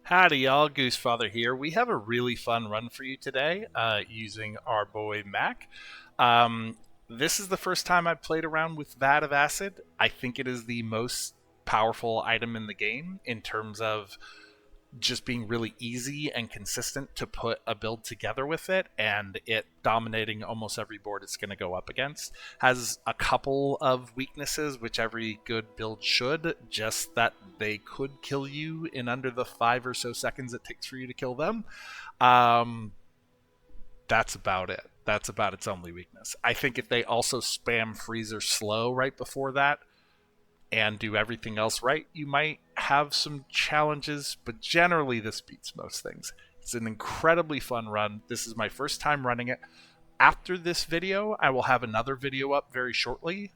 Howdy, y'all. GooseFathr here. We have a really fun run for you today using our boy Mac. This is the first time I've played around with Vat of Acid. I think it is the most powerful item in the game in terms of just being really easy and consistent to put a build together with it, and it dominating almost every board it's going to go up against. Has a couple of weaknesses, which every good build should, just that they could kill you in under the 5 or so seconds it takes for you to kill them. Um, that's about it. That's about its only weakness. I think if they also spam freezer slow right before that, and do everything else right, you might have some challenges, but generally this beats most things. It's an incredibly fun run. This is my first time running it. After this video, I will have another video up very shortly,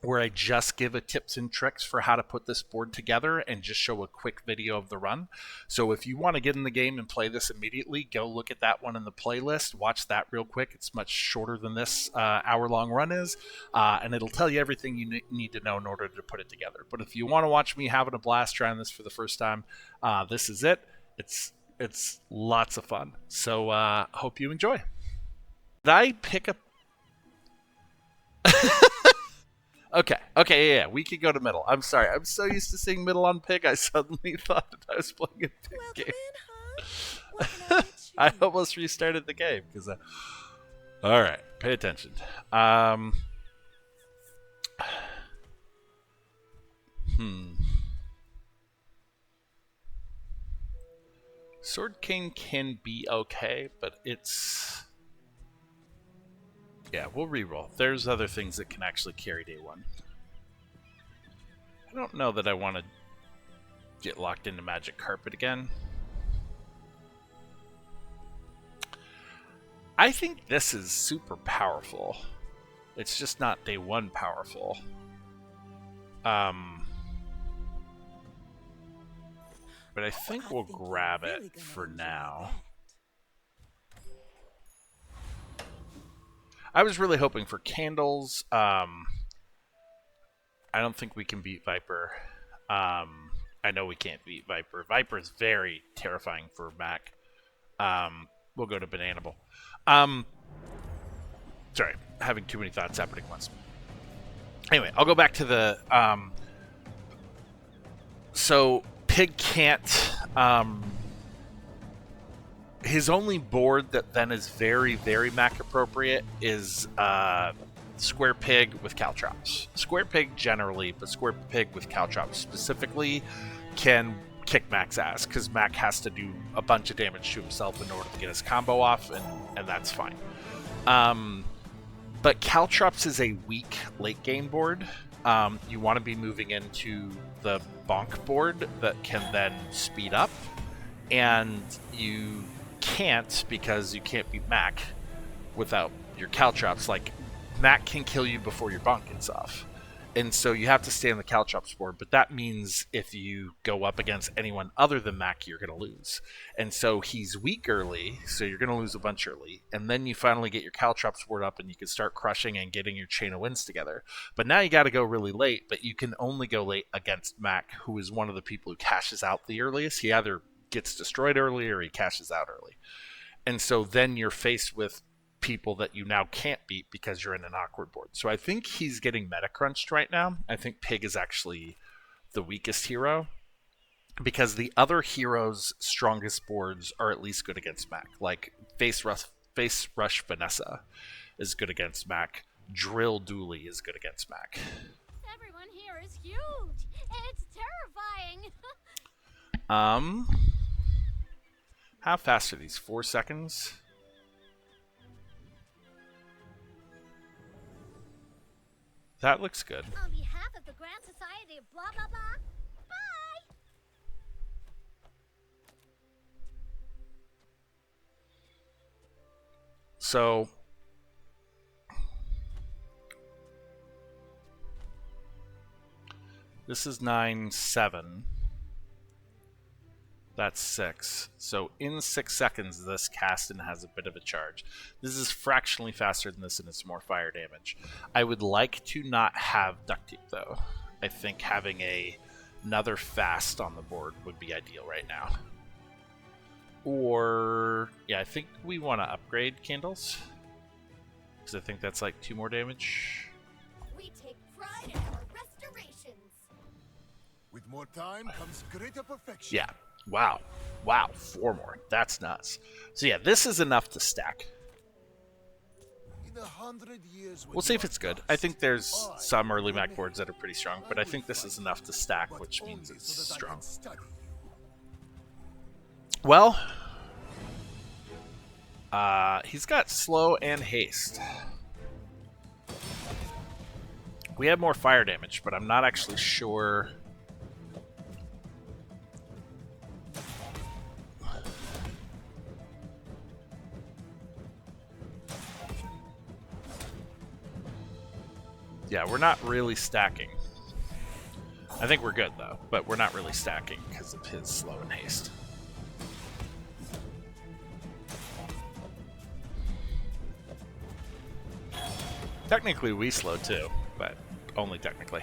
where I just give a tips and tricks for how to put this board together and just show a quick video of the run. So if you want to get in the game and play this immediately, go look at that one in the playlist. Watch that real quick. It's much shorter than this hour-long run is, and it'll tell you everything you need to know in order to put it together. But if you want to watch me having a blast trying this for the first time, this is it. It's lots of fun. So hope you enjoy. Did I pick up... Okay, yeah, we could go to middle. I'm sorry, I'm so used to seeing middle on pig, I suddenly thought that I was playing a pig game. I almost restarted the game, because Alright, pay attention. Sword King can be okay, but it's... Yeah, we'll reroll. There's other things that can actually carry day one. I don't know that I want to get locked into Magic Carpet again. I think this is super powerful. It's just not day one powerful. But I think we'll grab it for now. I was really hoping for candles. I don't think we can beat Viper. I know we can't beat Viper. Viper is very terrifying for Mac. We'll go to Bananable. Sorry, having too many thoughts happening at once. Anyway, I'll go back to the... So, Pig can't... his only board that then is very, very Mac appropriate is Square Pig with Caltrops. Square Pig generally, but Square Pig with Caltrops specifically can kick Mac's ass, because Mac has to do a bunch of damage to himself in order to get his combo off, and that's fine. But Caltrops is a weak late game board. You want to be moving into the Bonk board that can then speed up, and you can't, because you can't beat Mac without your Caltrops. Like, Mac can kill you before your Bonk gets off, and so you have to stay on the Caltrops board, but that means if you go up against anyone other than Mac, you're going to lose. And so he's weak early, so you're going to lose a bunch early, and then you finally get your Caltrops board up and you can start crushing and getting your chain of wins together. But now you got to go really late, but you can only go late against Mac, who is one of the people who cashes out the earliest. He either gets destroyed early or he cashes out early. And so then you're faced with people that you now can't beat because you're in an awkward board. So I think he's getting meta crunched right now. I think Pig is actually the weakest hero, because the other heroes' strongest boards are at least good against Mac. Like Face Rush Vanessa is good against Mac. Drill Dooley is good against Mac. Everyone here is huge. It's terrifying. How fast are these? 4 seconds? That looks good. On behalf of the Grand Society of blah blah blah, bye. So this is 9-7. That's 6. So in 6 seconds, this Caston has a bit of a charge. This is fractionally faster than this, and it's more fire damage. I would like to not have duct tape, though. I think having a Another fast on the board would be ideal right now. Or, yeah, I think we want to upgrade candles. Because I think that's like 2 more damage. We take pride in our restorations. With more time comes greater perfection. Yeah. Wow. Wow. 4 more. That's nuts. So yeah, this is enough to stack. In 100 years when We'll see you if are it's good. dust, I think there's I some early will Mac boards that are pretty strong, but I think this is enough to stack, but which only means it's so that I strong. can study you. Well, he's got slow and haste. We have more fire damage, but I'm not actually sure. Yeah, we're not really stacking. I think we're good though, but we're not really stacking because of his slow and haste. Technically we slow too, but only technically.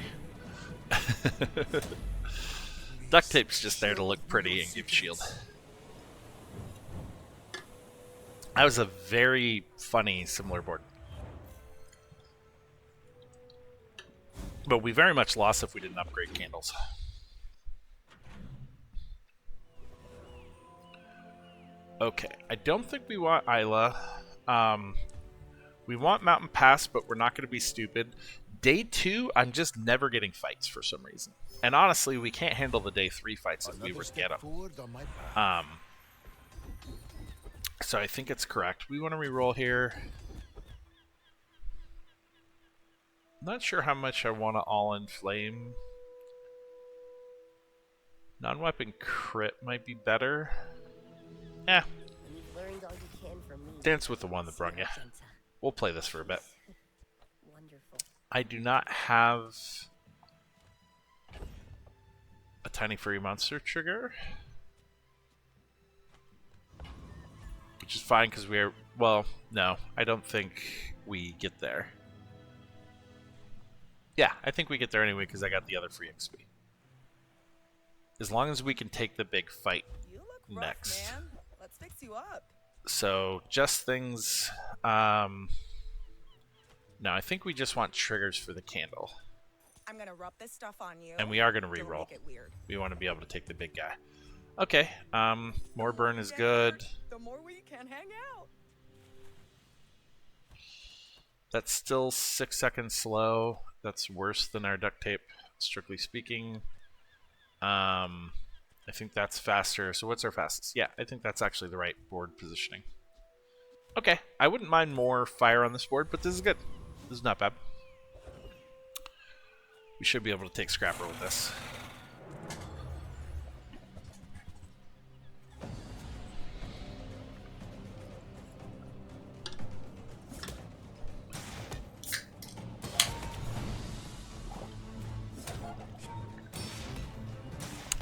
Duct tape's just there to look pretty and give shield. That was a very funny similar board. But we very much lost if we didn't upgrade candles. Okay, I don't think we want Isla. We want Mountain Pass, but we're not going to be stupid. Day 2, I'm just never getting fights for some reason. And honestly, we can't handle the day 3 fights if we were to get them. So I think it's correct. We want to reroll here. Not sure how much I want to all-in flame. Non-weapon crit might be better. Eh. Dance with the one that brung you. We'll play this for a bit. Wonderful. I do not have a tiny furry monster trigger, which is fine because we're, well, no, I don't think we get there. Yeah, I think we get there anyway because I got the other free XP. As long as we can take the big fight You look rough, next. man. Let's fix you up. So just things. No, I think we just want triggers for the candle, I'm gonna rub this stuff on you. and we are going to Don't reroll. make it weird. We want to be able to take the big guy. Okay. More burn is Get good. hurt, the more we can hang out. That's still 6 seconds slow. That's worse than our duct tape, strictly speaking. I think that's faster. So what's our fastest? Yeah, I think that's actually the right board positioning. Okay, I wouldn't mind more fire on this board, but this is good. This is not bad. We should be able to take Scrapper with this.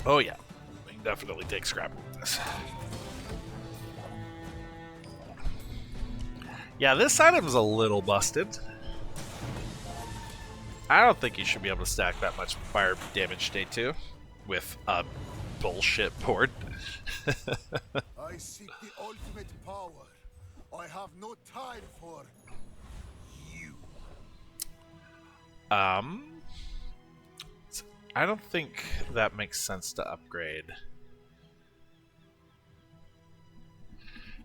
Oh yeah, we can definitely take Scrapper with this. Yeah, this item's a little busted. I don't think you should be able to stack that much fire damage day 2 with a bullshit board. I seek the ultimate power. I have no time for you. I don't think that makes sense to upgrade.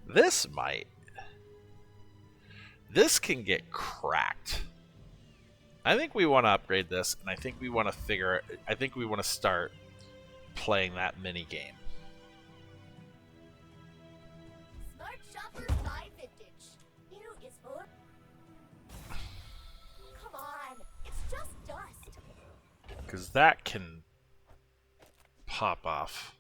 This might. This can get cracked. I think we want to upgrade this, and I think we want to figure. I think we want to start playing that mini game. Smart shopper buy vintage. New is for. Come on, it's just dust. Because that can pop off.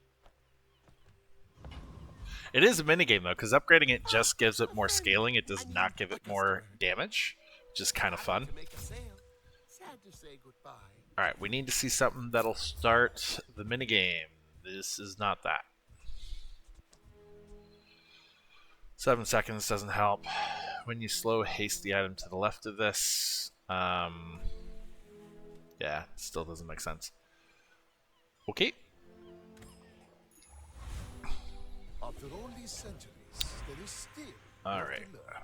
It is a minigame though, because upgrading it just gives it more scaling. It does not give it more damage, which is kind of fun. Alright, we need to see something that'll start the minigame. This is not that. 7 seconds doesn't help. When you slow haste the item to the left of this, yeah, still doesn't make sense. Okay. After all these centuries, there is still All more to right. learn.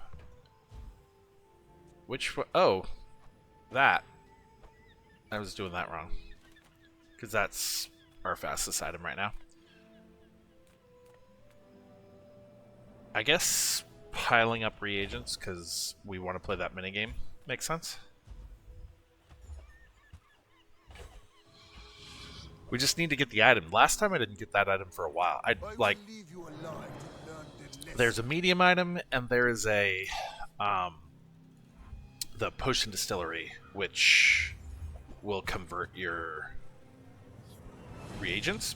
Which one? Oh, that. I was doing that wrong. Because that's our fastest item right now. I guess piling up reagents because we want to play that minigame makes sense. We just need to get the item. Last time I didn't get that item for a while. I will leave you alive to learn the lesson. There's a medium item and there is a the potion distillery, which will convert your reagents.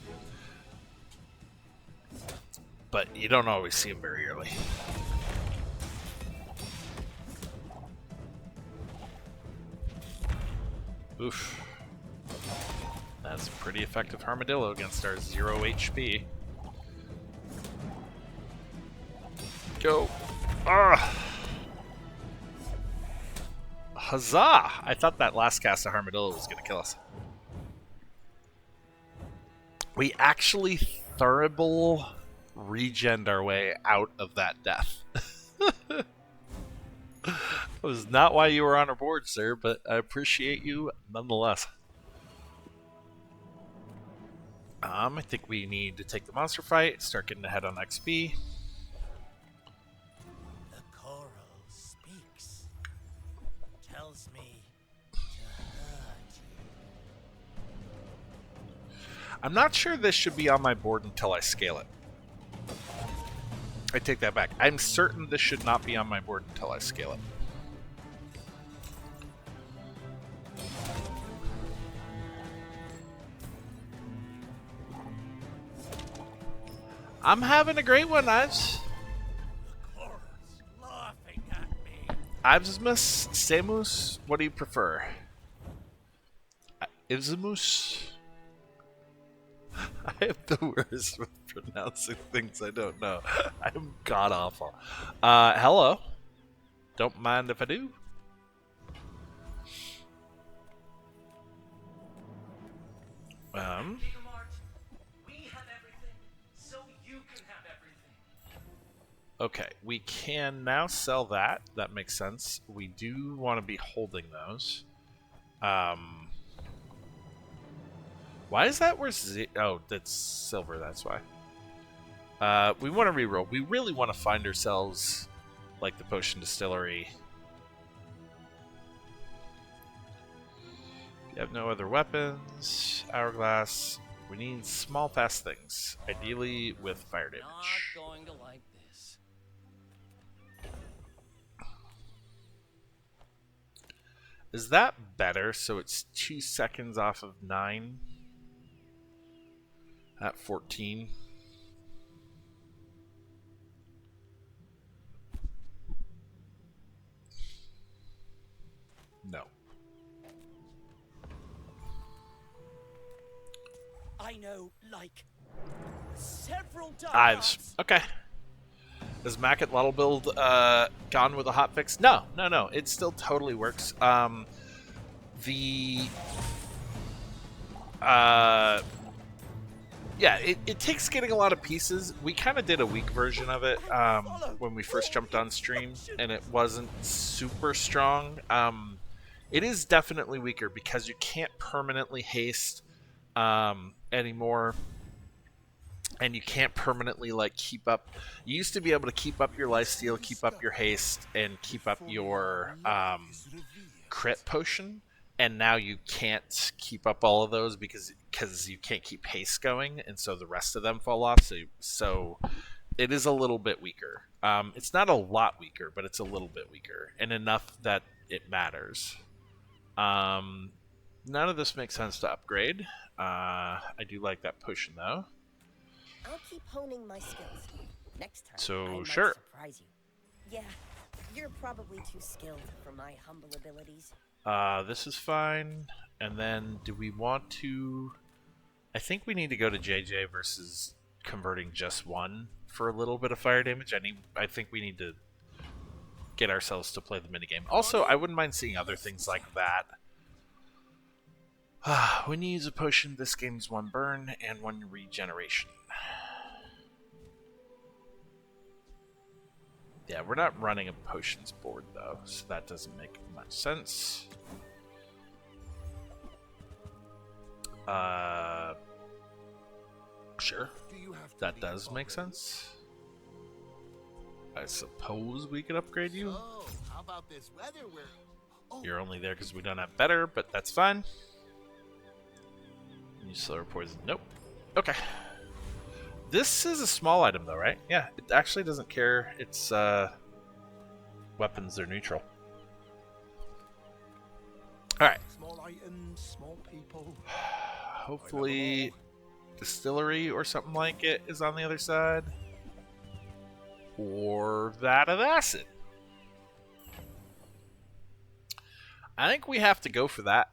But you don't always see them very early. Oof. That's a pretty effective armadillo against our 0 HP. Go. Ah! Huzzah! I thought that last cast of armadillo was going to kill us. We actually thurible regened our way out of that death. That was not why you were on our board, sir, but I appreciate you nonetheless. I think we need to take the monster fight, start getting ahead on XP. The coral speaks. Tells me to hurt you. I'm not sure this should be on my board until I scale it. I take that back. I'm certain this should not be on my board until I scale it. I'm having a great one, Ives. The coral's laughing at me. Ivesmus, Samus, what do you prefer? Ivesmus? I have the worst with pronouncing things I don't know. I'm god awful. Hello. Don't mind if I do. We have everything, so you can have everything. Okay, we can now sell that. That makes sense. We do want to be holding those. Why is that where oh, that's silver, that's why. We want to reroll. We really want to find ourselves like the potion distillery. We have no other weapons. Hourglass. We need small, fast things. Ideally with fire damage. Not going to like this. Is that better? So it's 2 seconds off of 9 at 14. No. I know, like, several Ives. diehards. Okay. Is Mac at Luddle Build gone with a hotfix? No, no, no. It still totally works. Yeah, it takes getting a lot of pieces. We kind of did a weak version of it when we first jumped on stream, and it wasn't super strong. It is definitely weaker because you can't permanently haste anymore, and you can't permanently like keep up. You used to be able to keep up your lifesteal, keep up your haste, and keep up your crit potion. And now you can't keep up all of those because you can't keep haste going, and so the rest of them fall off. So it is a little bit weaker. It's not a lot weaker, but it's a little bit weaker, and enough that it matters. None of this makes sense to upgrade. I do like that potion though. I'll keep honing my skills. Next time, So, I might sure. surprise you. Yeah, you're probably too skilled for my humble abilities. This is fine. And then do we want to... I think we need to go to JJ versus converting just one for a little bit of fire damage. I think we need to get ourselves to play the minigame. Also, I wouldn't mind seeing other things like that. When you use a potion, this gains 1 burn and 1 regeneration. Yeah, we're not running a potions board though, so that doesn't make much sense. Sure. That does make sense. I suppose we could upgrade you. So, how about this weather we're... Oh, You're only there because we don't have better, but that's fine. You slower poison. Nope. Okay. This is a small item though, right? Yeah, it actually doesn't care. It's weapons are neutral. Alright. Small items, small people. Hopefully distillery or something like it is on the other side. Or Vat of Acid. I think we have to go for that.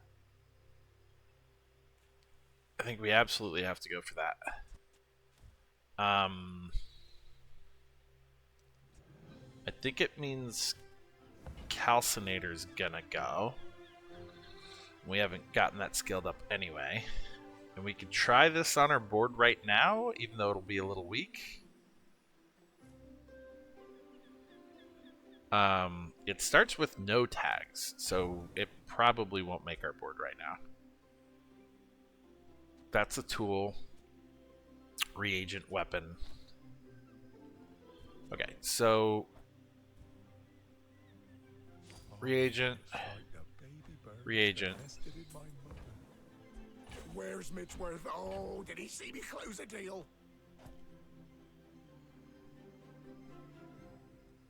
I think we absolutely have to go for that. I think it means Calcinator's gonna go. We haven't gotten that skilled up anyway. And we could try this on our board right now, even though it'll be a little weak. It starts with no tags, so it probably won't make our board right now. That's a tool. Reagent weapon. Okay, so reagent. Reagent. where's Mitchworth? Oh, did he see me close a deal?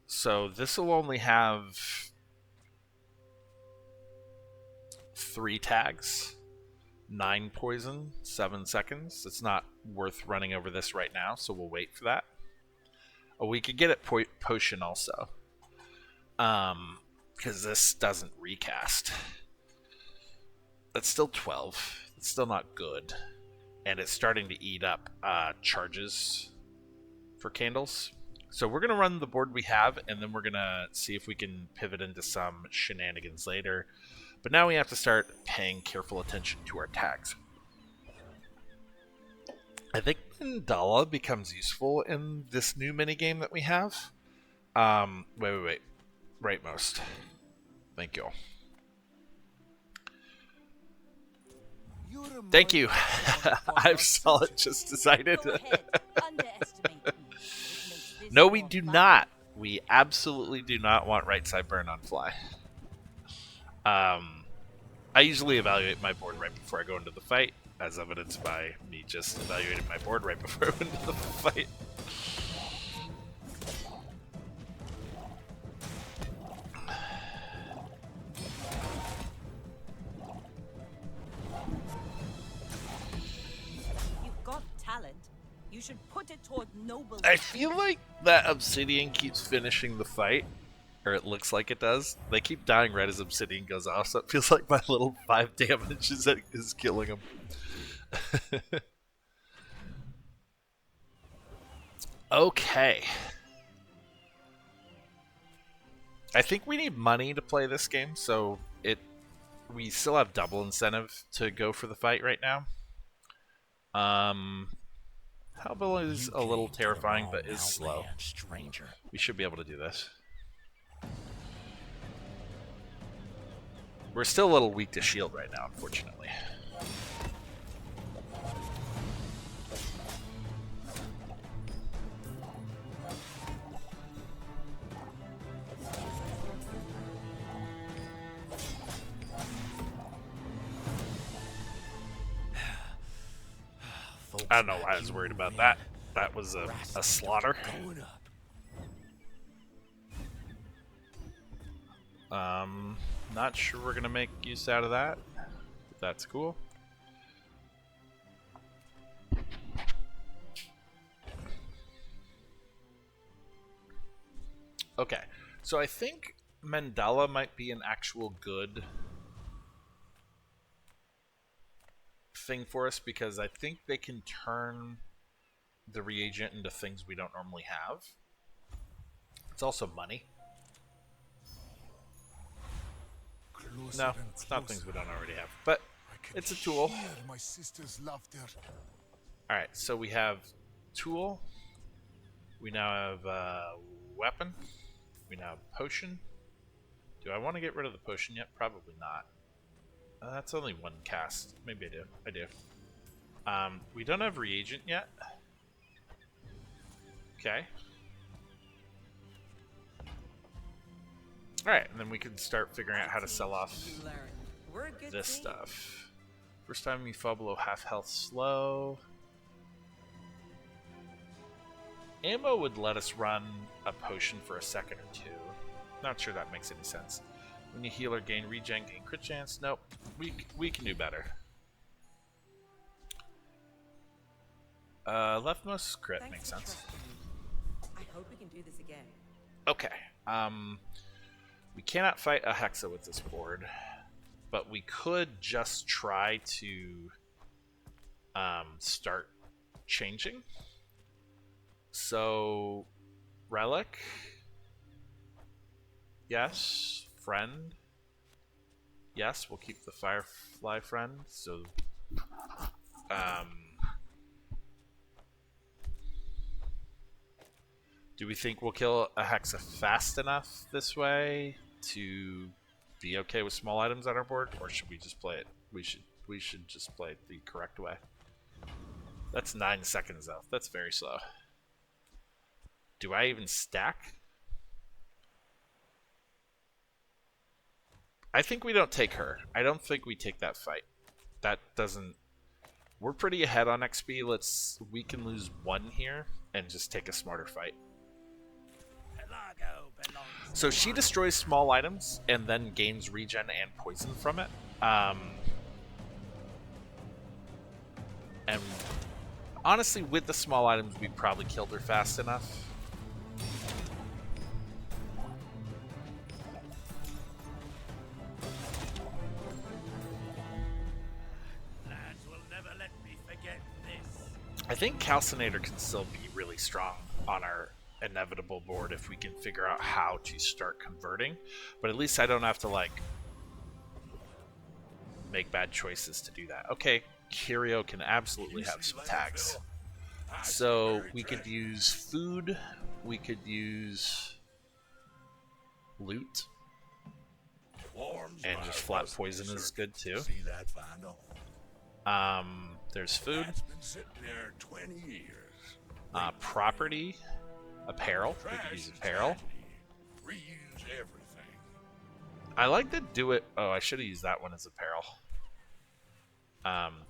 So this will only have 3 tags, 9 poison, 7 seconds. It's not worth running over this right now, so we'll wait for that. Oh, we could get it potion also, because this doesn't recast. That's still 12. It's still not good, and it's starting to eat up charges for candles. So we're going to run the board we have, and then we're going to see if we can pivot into some shenanigans later. But now we have to start paying careful attention to our tags. I think Mandala becomes useful in this new minigame that we have. Wait. Rightmost. Thank you. Thank you. I've solid just decided. Go ahead. Underestimate me. It makes this No, we more do fun. not. We absolutely do not want right side burn on fly. I usually evaluate my board right before I go into the fight, as evidenced by me just evaluating my board right before I went into the fight. You've got talent. You should put it toward noble. I feel like that obsidian keeps finishing the fight, or it looks like it does. They keep dying right as obsidian goes off, so it feels like my little 5 damage is killing them. Okay. I think we need money to play this game, so we still have double incentive to go for the fight right now. Hellbill is a little terrifying, but is slow. Stranger. We should be able to do this. We're still a little weak to shield right now, unfortunately. I don't know why I was worried about that. That was a slaughter. Going up. Not sure we're gonna make use out of that. But that's cool. Okay, so I think Mandala might be an actual good thing for us, because I think they can turn the reagent into things we don't normally have. It's also money. No, it's not things we don't already have. But can It's a tool. hear my sister's laughter. Alright, so we have tool. We now have weapon. We now have potion. Do I want to get rid of the potion yet? Probably not. That's only one cast. Maybe I do. I do. We don't have reagent yet. Okay. Alright, and then we can start figuring out how to sell off You learn. We're a good this team. stuff. First time you fall below half health slow. Ammo would let us run a potion for a second or two. Not sure that makes any sense. When you heal or gain regen, gain crit chance. Nope. We can do better. Leftmost crit Thanks makes for sense. trusting me. I hope we can do this again. Okay. We cannot fight a Hexa with this board, but we could just try to start changing. So, relic. Yes. Friend. Yes, we'll keep the Firefly friend. So, do we think we'll kill a Hexa fast enough this way to be okay with small items on our board, or should we just play it? We should just play it the correct way. That's 9 seconds though. That's very slow. Do I even stack? I think we don't take her. I don't think we take that fight. That doesn't... We're pretty ahead on XP. We can lose 1 here and just take a smarter fight. So she destroys small items and then gains regen and poison from it. And honestly, with the small items, we probably killed her fast enough. I think Calcinator can still be really strong on our inevitable board if we can figure out how to start converting. But at least I don't have to, like, make bad choices to do that. Okay, Curio can absolutely have some tags. So we could use food. We could use loot. And just flat poison is good too. There's food. Property. Apparel. We could use apparel. I like to do it. Oh, I should have used that one as apparel.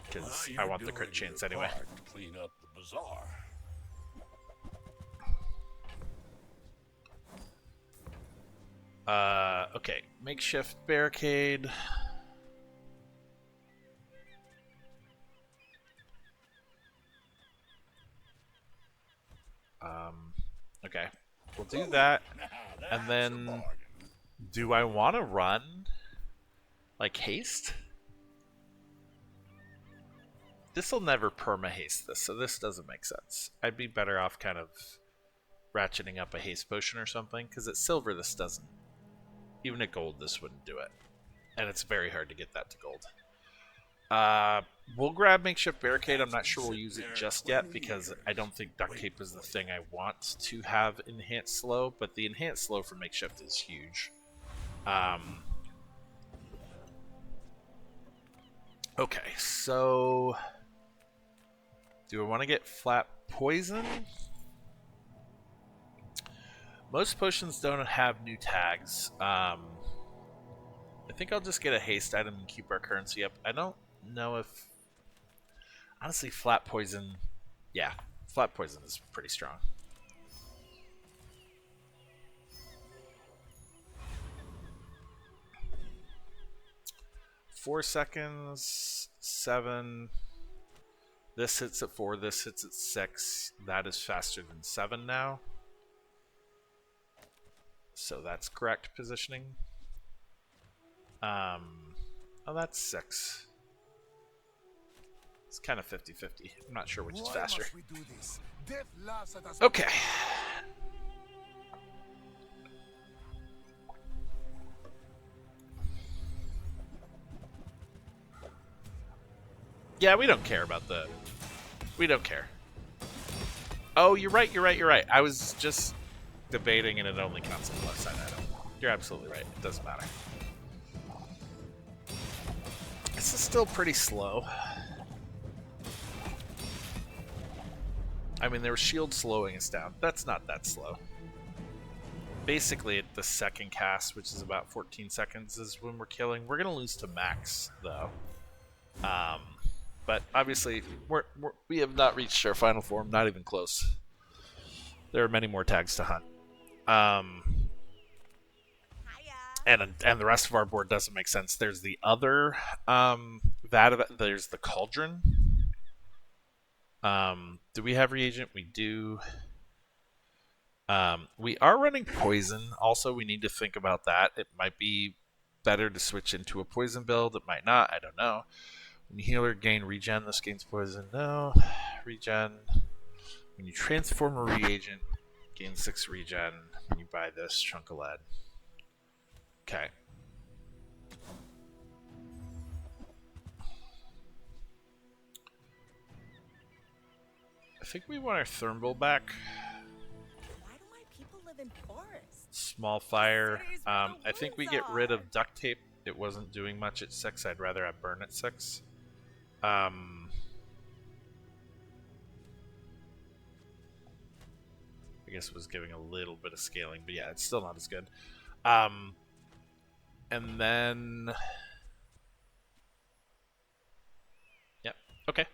Because I want the crit chance anyway. To clean up the bazaar. Okay. Makeshift barricade. Okay. We'll do that. And then, do I want to run, like, haste? This will never perma-haste this, so this doesn't make sense. I'd be better off kind of ratcheting up a haste potion or something, because at silver this doesn't. Even at gold this wouldn't do it. And it's very hard to get that to gold. We'll grab Makeshift Barricade. I'm not sure we'll use it just yet, because I don't think Duct Tape is the thing I want to have Enhanced Slow, but the Enhanced Slow for Makeshift is huge. Okay, so... do I want to get Flat Poison? Most potions don't have new tags. I think I'll just get a haste item and keep our currency up. I don't know if... honestly, Flat Poison... yeah, Flat Poison is pretty strong. Four seconds, 7. This hits at 4, this hits at 6. That is faster than 7 now. So that's correct positioning. Oh, that's 6. It's kind of 50-50. I'm not sure which is faster. Okay. Yeah, we don't care about the... We don't care. Oh, you're right, you're right, you're right. I was just debating and it only counts as left side item. You're absolutely right. It doesn't matter. This is still pretty slow. I mean, there was shield slowing us down. That's not that slow. Basically, at the second cast, which is about 14 seconds, is when we're killing. We're going to lose to max, though. But obviously, we have not reached our final form. Not even close. There are many more tags to hunt. And the rest of our board doesn't make sense. There's the other there's the cauldron. Do we have reagent? We do. We are running poison. Also, we need to think about that. It might be better to switch into a poison build. It might not. I don't know. When you healer gain regen, this gains poison. No. Regen. When you transform a reagent, gain 6 regen. When you buy this chunk of lead. Okay. I think we want our thermal back. Why do my people live in forests? Small fire. I think we get rid of duct tape. It wasn't doing much at 6. I'd rather have burn at 6. I guess it was giving a little bit of scaling, but yeah, it's still not as good. And then... Yep, okay.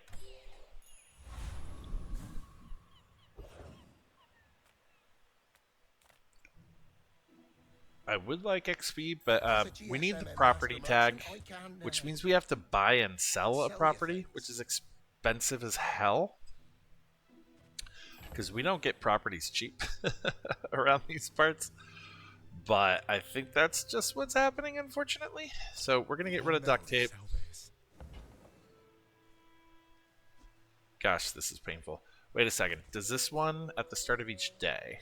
I would like XP, but we need the property tag, which means we have to buy and sell a property, which is expensive as hell. Because we don't get properties cheap around these parts. But I think that's just what's happening, unfortunately. So we're going to get rid of duct tape. Gosh, this is painful. Wait a second. Does this one at the start of each day?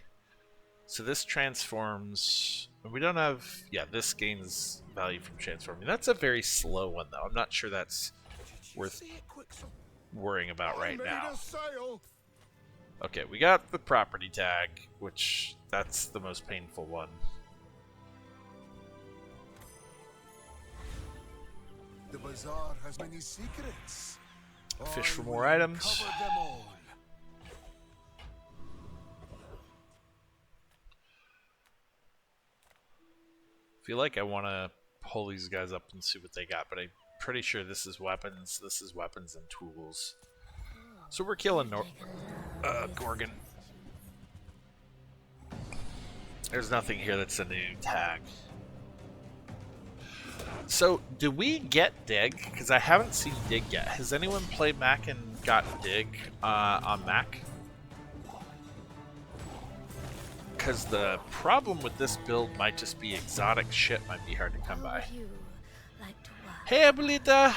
So this transforms... We don't have... Yeah, this gains value from transforming. That's a very slow one, though. I'm not sure that's worth worrying about right now. Okay, we got the property tag, which that's the most painful one. The Bazaar has many secrets. Fish for I more will items. uncover them all. Feel like I want to pull these guys up and see what they got, but I'm pretty sure this is weapons. This is weapons and tools. So we're killing Gorgon. There's nothing here that's a new tag. So, do we get Dig? Because I haven't seen Dig yet. Has anyone played Mac and got Dig on Mac? Because the problem with this build might just be exotic shit might be hard to come by. Hey, Abuelita!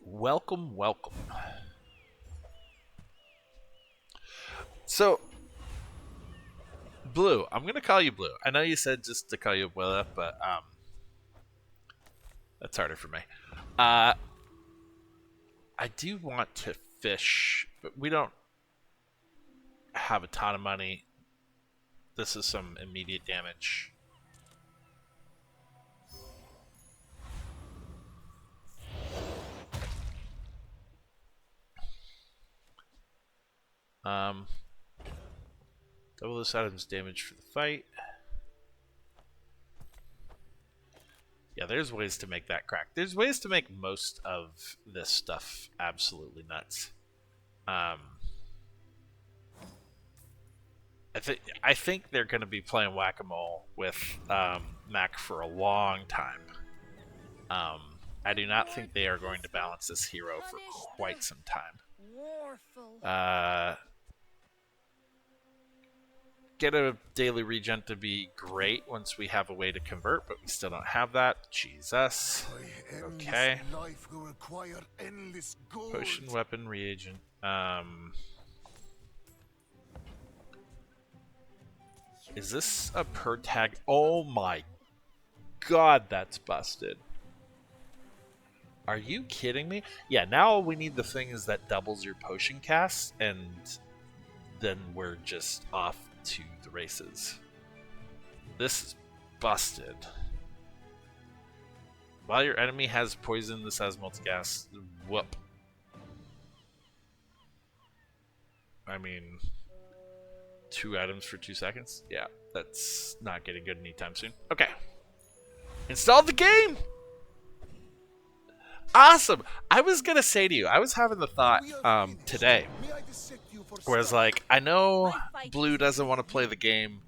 Welcome, welcome. So, Blue, I'm gonna call you Blue. I know you said just to call you Abuela, but that's harder for me. I do want to fish, but we don't have a ton of money. This is some immediate damage. Double this item's damage for the fight. Yeah, there's ways to make that crack. There's ways to make most of this stuff absolutely nuts. I think they're going to be playing whack-a-mole with Mac for a long time. I do not think they are going to balance this hero for quite some time. Get a daily regen to be great once we have a way to convert, but we still don't have that. Jesus. Okay. Life will require endless gold. Potion, weapon, reagent. Is this a per tag? Oh my God, that's busted. Are you kidding me? Yeah, now all we need the thing is that doubles your potion cast, and then we're just off to the races. This is busted. While your enemy has poison, this has multicast. Whoop. I mean, 2 items for 2 seconds? Yeah, that's not getting good anytime soon. Okay. Install the game! Awesome! I was gonna say to you, I was having the thought today, where I was like, I know Blue doesn't want to play the game.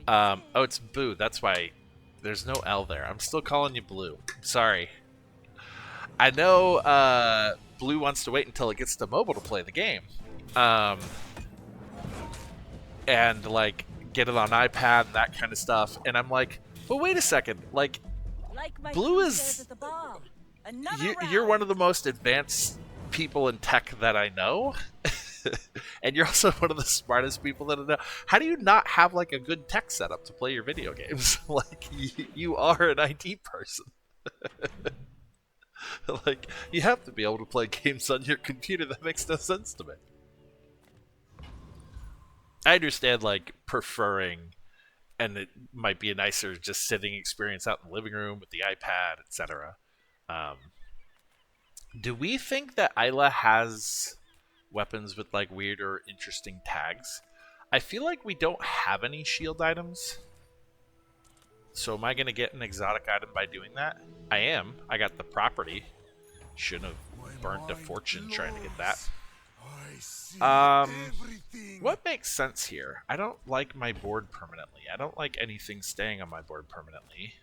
Oh, it's Boo. That's why there's no L there. I'm still calling you Blue. Sorry. I know Blue wants to wait until it gets to mobile to play the game. And, like, get it on iPad and that kind of stuff. And I'm like, but wait a second. Like Blue is... You're one of the most advanced people in tech that I know. And you're also one of the smartest people that I know. How do you not have, like, a good tech setup to play your video games? Like, you are an IT person. Like, you have to be able to play games on your computer. That makes no sense to me. I understand, like, preferring, and it might be a nicer just sitting experience out in the living room with the iPad, etc. Do we think that Isla has weapons with, like, weird or interesting tags? I feel like we don't have any shield items. So am I going to get an exotic item by doing that? I am. I got the property. Shouldn't have burnt a fortune trying to get that. What makes sense here? I don't like my board permanently. I don't like anything staying on my board permanently.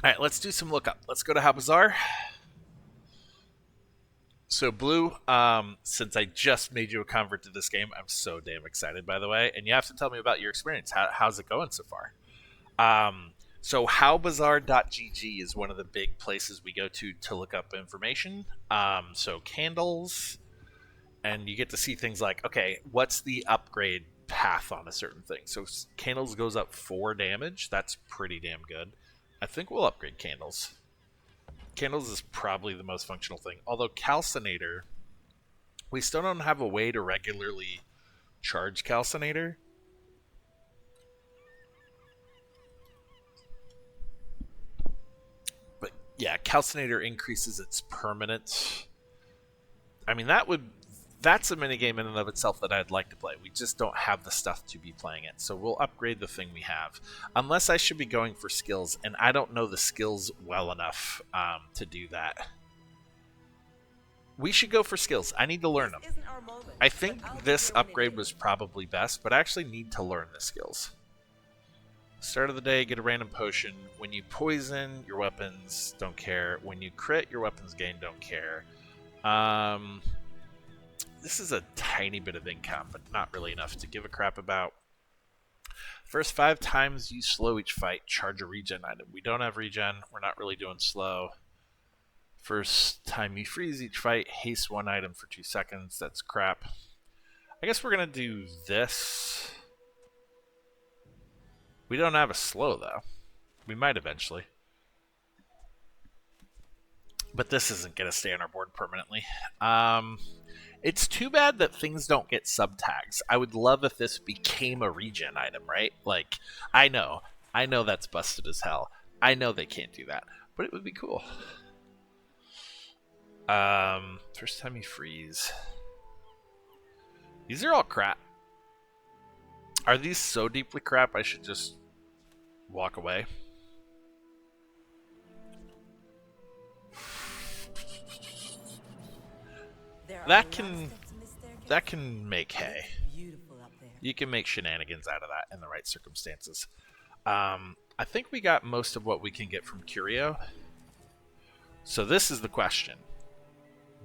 Alright, let's do some lookup. Let's go to Bazaar. So, Blue, since I just made you a convert to this game, I'm so damn excited, by the way. And you have to tell me about your experience. How's it going so far? So, howbazaar.gg is one of the big places we go to look up information. So, candles, and you get to see things like, okay, what's the upgrade path on a certain thing? So, candles goes up 4 damage. That's pretty damn good. I think we'll upgrade candles. Candles is probably the most functional thing. Although Calcinator, we still don't have a way to regularly charge Calcinator. But yeah, Calcinator increases its permanent. I mean, that's a minigame in and of itself that I'd like to play. We just don't have the stuff to be playing it. So we'll upgrade the thing we have. Unless I should be going for skills, and I don't know the skills well enough to do that. We should go for skills. I need to learn them. I think this upgrade was probably best, but I actually need to learn the skills. Start of the day, get a random potion. When you poison, your weapons don't care. When you crit, your weapons gain don't care. This is a tiny bit of income, but not really enough to give a crap about. First 5 times you slow each fight, charge a regen item. We don't have regen. We're not really doing slow. First time you freeze each fight, haste 1 item for 2 seconds. That's crap. I guess we're going to do this. We don't have a slow, though. We might eventually. But this isn't going to stay on our board permanently. It's too bad that things don't get subtags. I would love if this became a regen item, right? Like, I know that's busted as hell. I know they can't do that, but it would be cool. First time you freeze. These are all crap. Are these so deeply crap I should just walk away? That can make hay. You can make shenanigans out of that in the right circumstances. I think we got most of what we can get from Curio. So this is the question.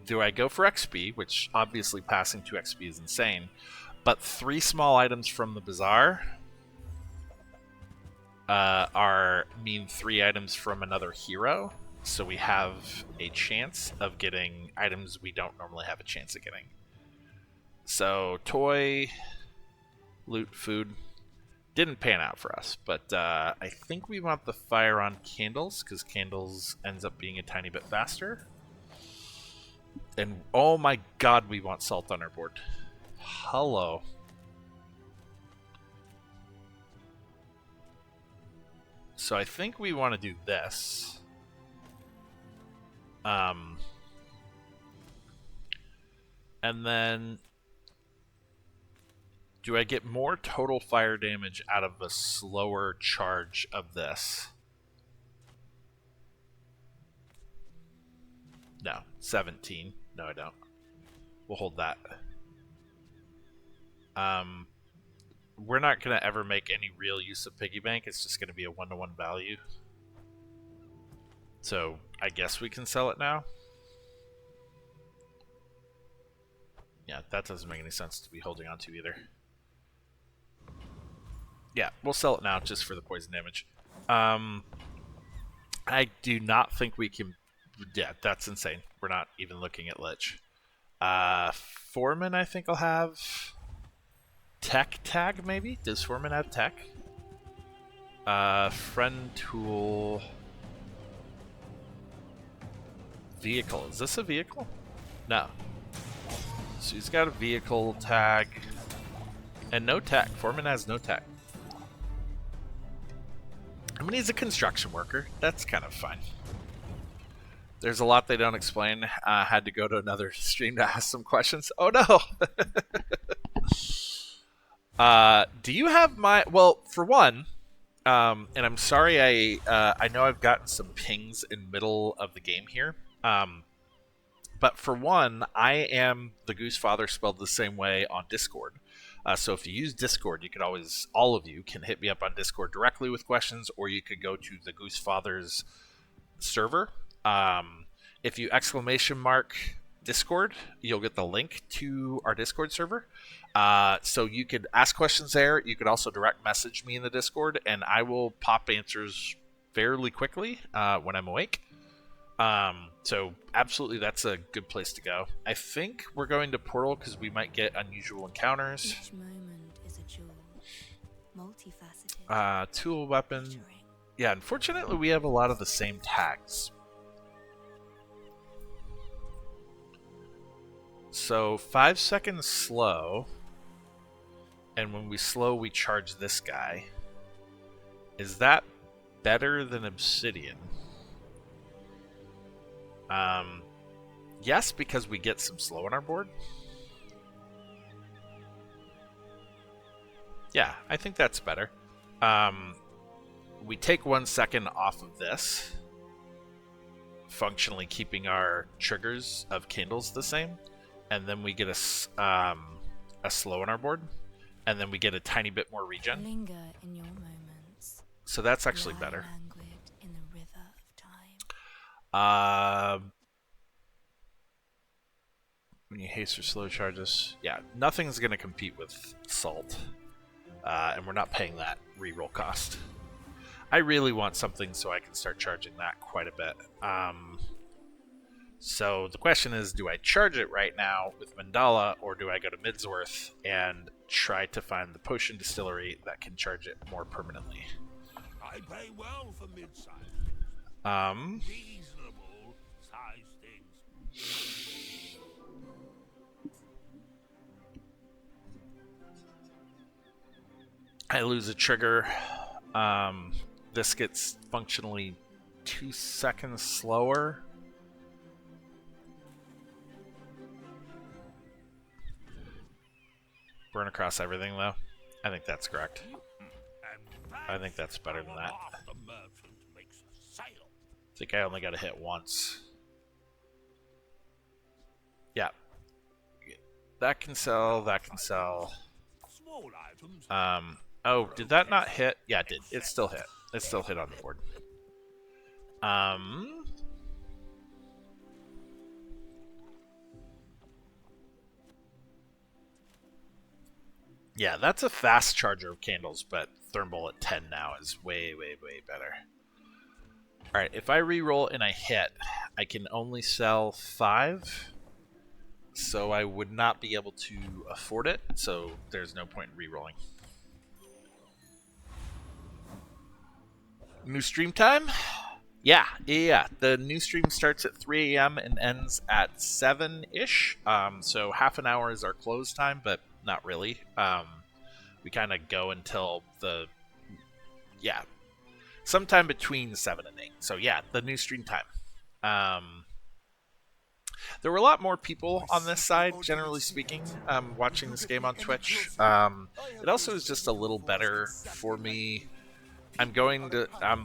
Do I go for XP, which obviously passing 2 XP is insane, but 3 small items from the Bazaar mean 3 items from another hero? So we have a chance of getting items we don't normally have a chance of getting. So toy, loot, food didn't pan out for us, but I think we want the fire on candles because candles ends up being a tiny bit faster. And oh my god, we want salt on our board. Hello. So I think we want to do this. And then do I get more total fire damage out of the slower charge of this? No, 17. No, I don't. We'll hold that. We're not going to ever make any real use of piggy bank. It's just going to be a 1-to-1 value. So I guess we can sell it now. Yeah, that doesn't make any sense to be holding on to either. Yeah, we'll sell it now just for the poison damage. I do not think we can... Yeah, that's insane. We're not even looking at Lich. Foreman, I think I'll have... Tech tag, maybe? Does Foreman have tech? Friend tool... Vehicle. Is this a vehicle? No. So he's got a vehicle tag. And no tech. Foreman has no tech. I mean, he's a construction worker. That's kind of fine. There's a lot they don't explain. Had to go to another stream to ask some questions. Oh no! Do you have my... Well, for one, and I'm sorry I know I've gotten some pings in middle of the game here. But for one, I am TheGooseFathr spelled the same way on Discord. So if you use Discord, you could always, all of you can hit me up on Discord directly with questions, or you could go to TheGooseFathr's server. If you ! Discord, you'll get the link to our Discord server. So you could ask questions there. You could also direct message me in the Discord, and I will pop answers fairly quickly when I'm awake. So absolutely, that's a good place to go. I think we're going to Portal because we might get unusual encounters. Each moment is a jewel, multifaceted. Tool, weapon. Yeah, unfortunately, we have a lot of the same tags. So 5 seconds slow, and when we slow, we charge this guy. Is that better than Obsidian? Yes, because we get some slow on our board. Yeah, I think that's better. We take 1 second off of this, functionally keeping our triggers of candles the same, and then we get a slow on our board, and then we get a tiny bit more regen. Linger in your moments. So that's actually better. Languid in the river of time. When you haste or slow charges, yeah, nothing's going to compete with Salt, and we're not paying that reroll cost. I really want something so I can start charging that quite a bit. So the question is, do I charge it right now with Mandala, or do I go to Midsworth and try to find the potion distillery that can charge it more permanently? I pay well for mid-sized. Reasonable sized things. I lose a trigger. This gets functionally 2 seconds slower. Burn across everything, though. I think that's correct. I think that's better than that. I think I only got to hit once. Yeah. That can sell, that can sell. Small items. Oh, did that not hit? Yeah, it did. It still hit. It still hit on the board. Yeah, that's a fast charger of candles, but Thermal at 10 now is way, way, way better. Alright, if I reroll and I hit, I can only sell 5. so I would not be able to afford it, so there's no point in re-rolling. New stream time? Yeah. The new stream starts at 3 a.m. and ends at 7-ish. So half an hour is our close time, but not really. We kind of go until sometime between 7 and 8. So yeah, the new stream time. There were a lot more people on this side, generally speaking, watching this game on Twitch. It also is just a little better for me. I'm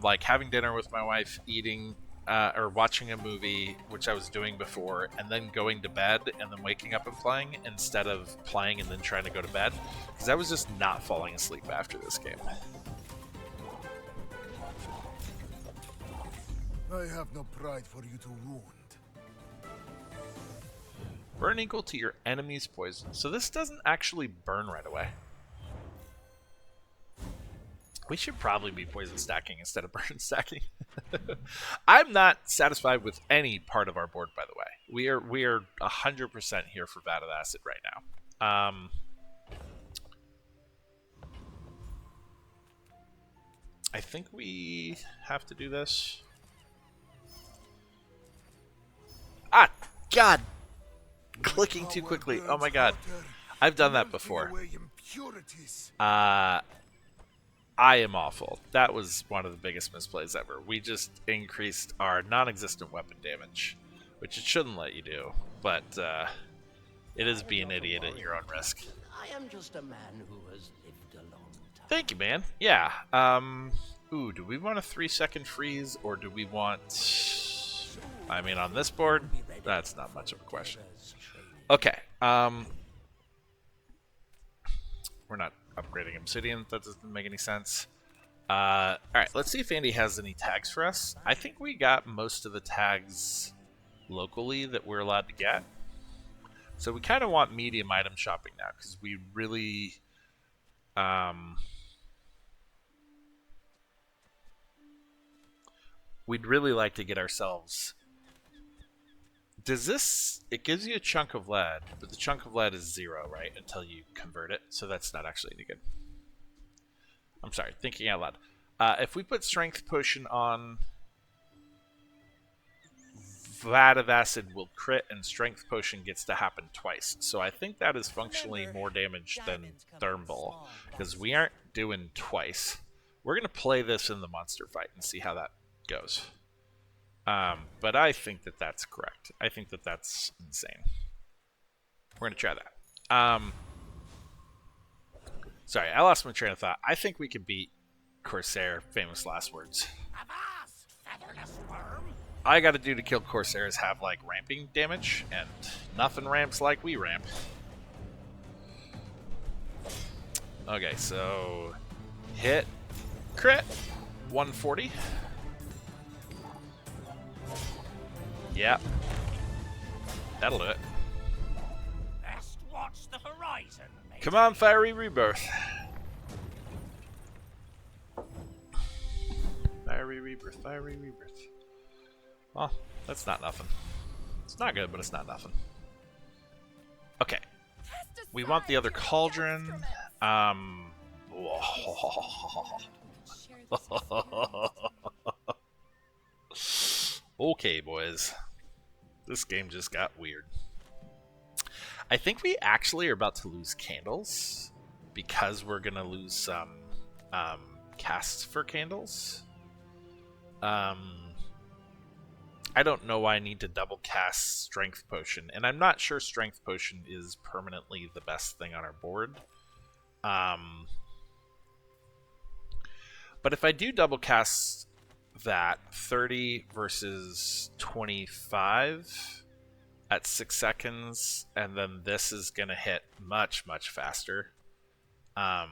like having dinner with my wife, eating or watching a movie, which I was doing before, and then going to bed and then waking up and playing instead of playing and then trying to go to bed, because I was just not falling asleep after this game. I have no pride for you to wound. Burn equal to your enemy's poison. So this doesn't actually burn right away. We should probably be poison stacking instead of burn stacking. I'm not satisfied with any part of our board, by the way. We are 100% here for Vat of Acid right now. I think we have to do this. Ah, God! Clicking too quickly. Oh my God. I've done that before. I am awful. That was one of the biggest misplays ever. We just increased our non-existent weapon damage, which it shouldn't let you do, but it is being an idiot at your own risk. I am just a man who has lived a long time. Thank you, man. Yeah. Ooh, do we want a 3-second freeze, or do we want... I mean, on this board, that's not much of a question. Okay. We're not upgrading Obsidian. That doesn't make any sense. Alright, let's see if Andy has any tags for us. I think we got most of the tags locally that we're allowed to get. So we kind of want medium item shopping now, because we really... we'd really like to get ourselves... Does this... It gives you a chunk of lead, but the chunk of lead is 0, right? Until you convert it, so that's not actually any good. I'm sorry, thinking out loud. If we put Strength Potion on... Vat of Acid will crit, and Strength Potion gets to happen twice. So I think that is functionally more damage than Thermal, because we aren't doing twice. We're going to play this in the monster fight and see how that goes. But I think that that's correct. I think that that's insane. We're going to try that. Sorry, I lost my train of thought. I think we can beat Corsair, famous last words. Avast, featherless worm! All I got to do to kill Corsair is have, like, ramping damage, and nothing ramps like we ramp. Okay, so... Hit. Crit. 140. Yep. That'll do it. Best watch the horizon, mate. Come on, Fiery Rebirth. Fiery Rebirth, Fiery Rebirth. Well, that's not nothing. It's not good, but it's not nothing. Okay. We want the other cauldron. Okay, boys. This game just got weird. I think we actually are about to lose candles because we're going to lose some casts for candles. I don't know why I need to double cast Strength Potion, and I'm not sure Strength Potion is permanently the best thing on our board. But if I do double cast that 30 versus 25 at 6 seconds, and then this is going to hit much, much faster. Yeah,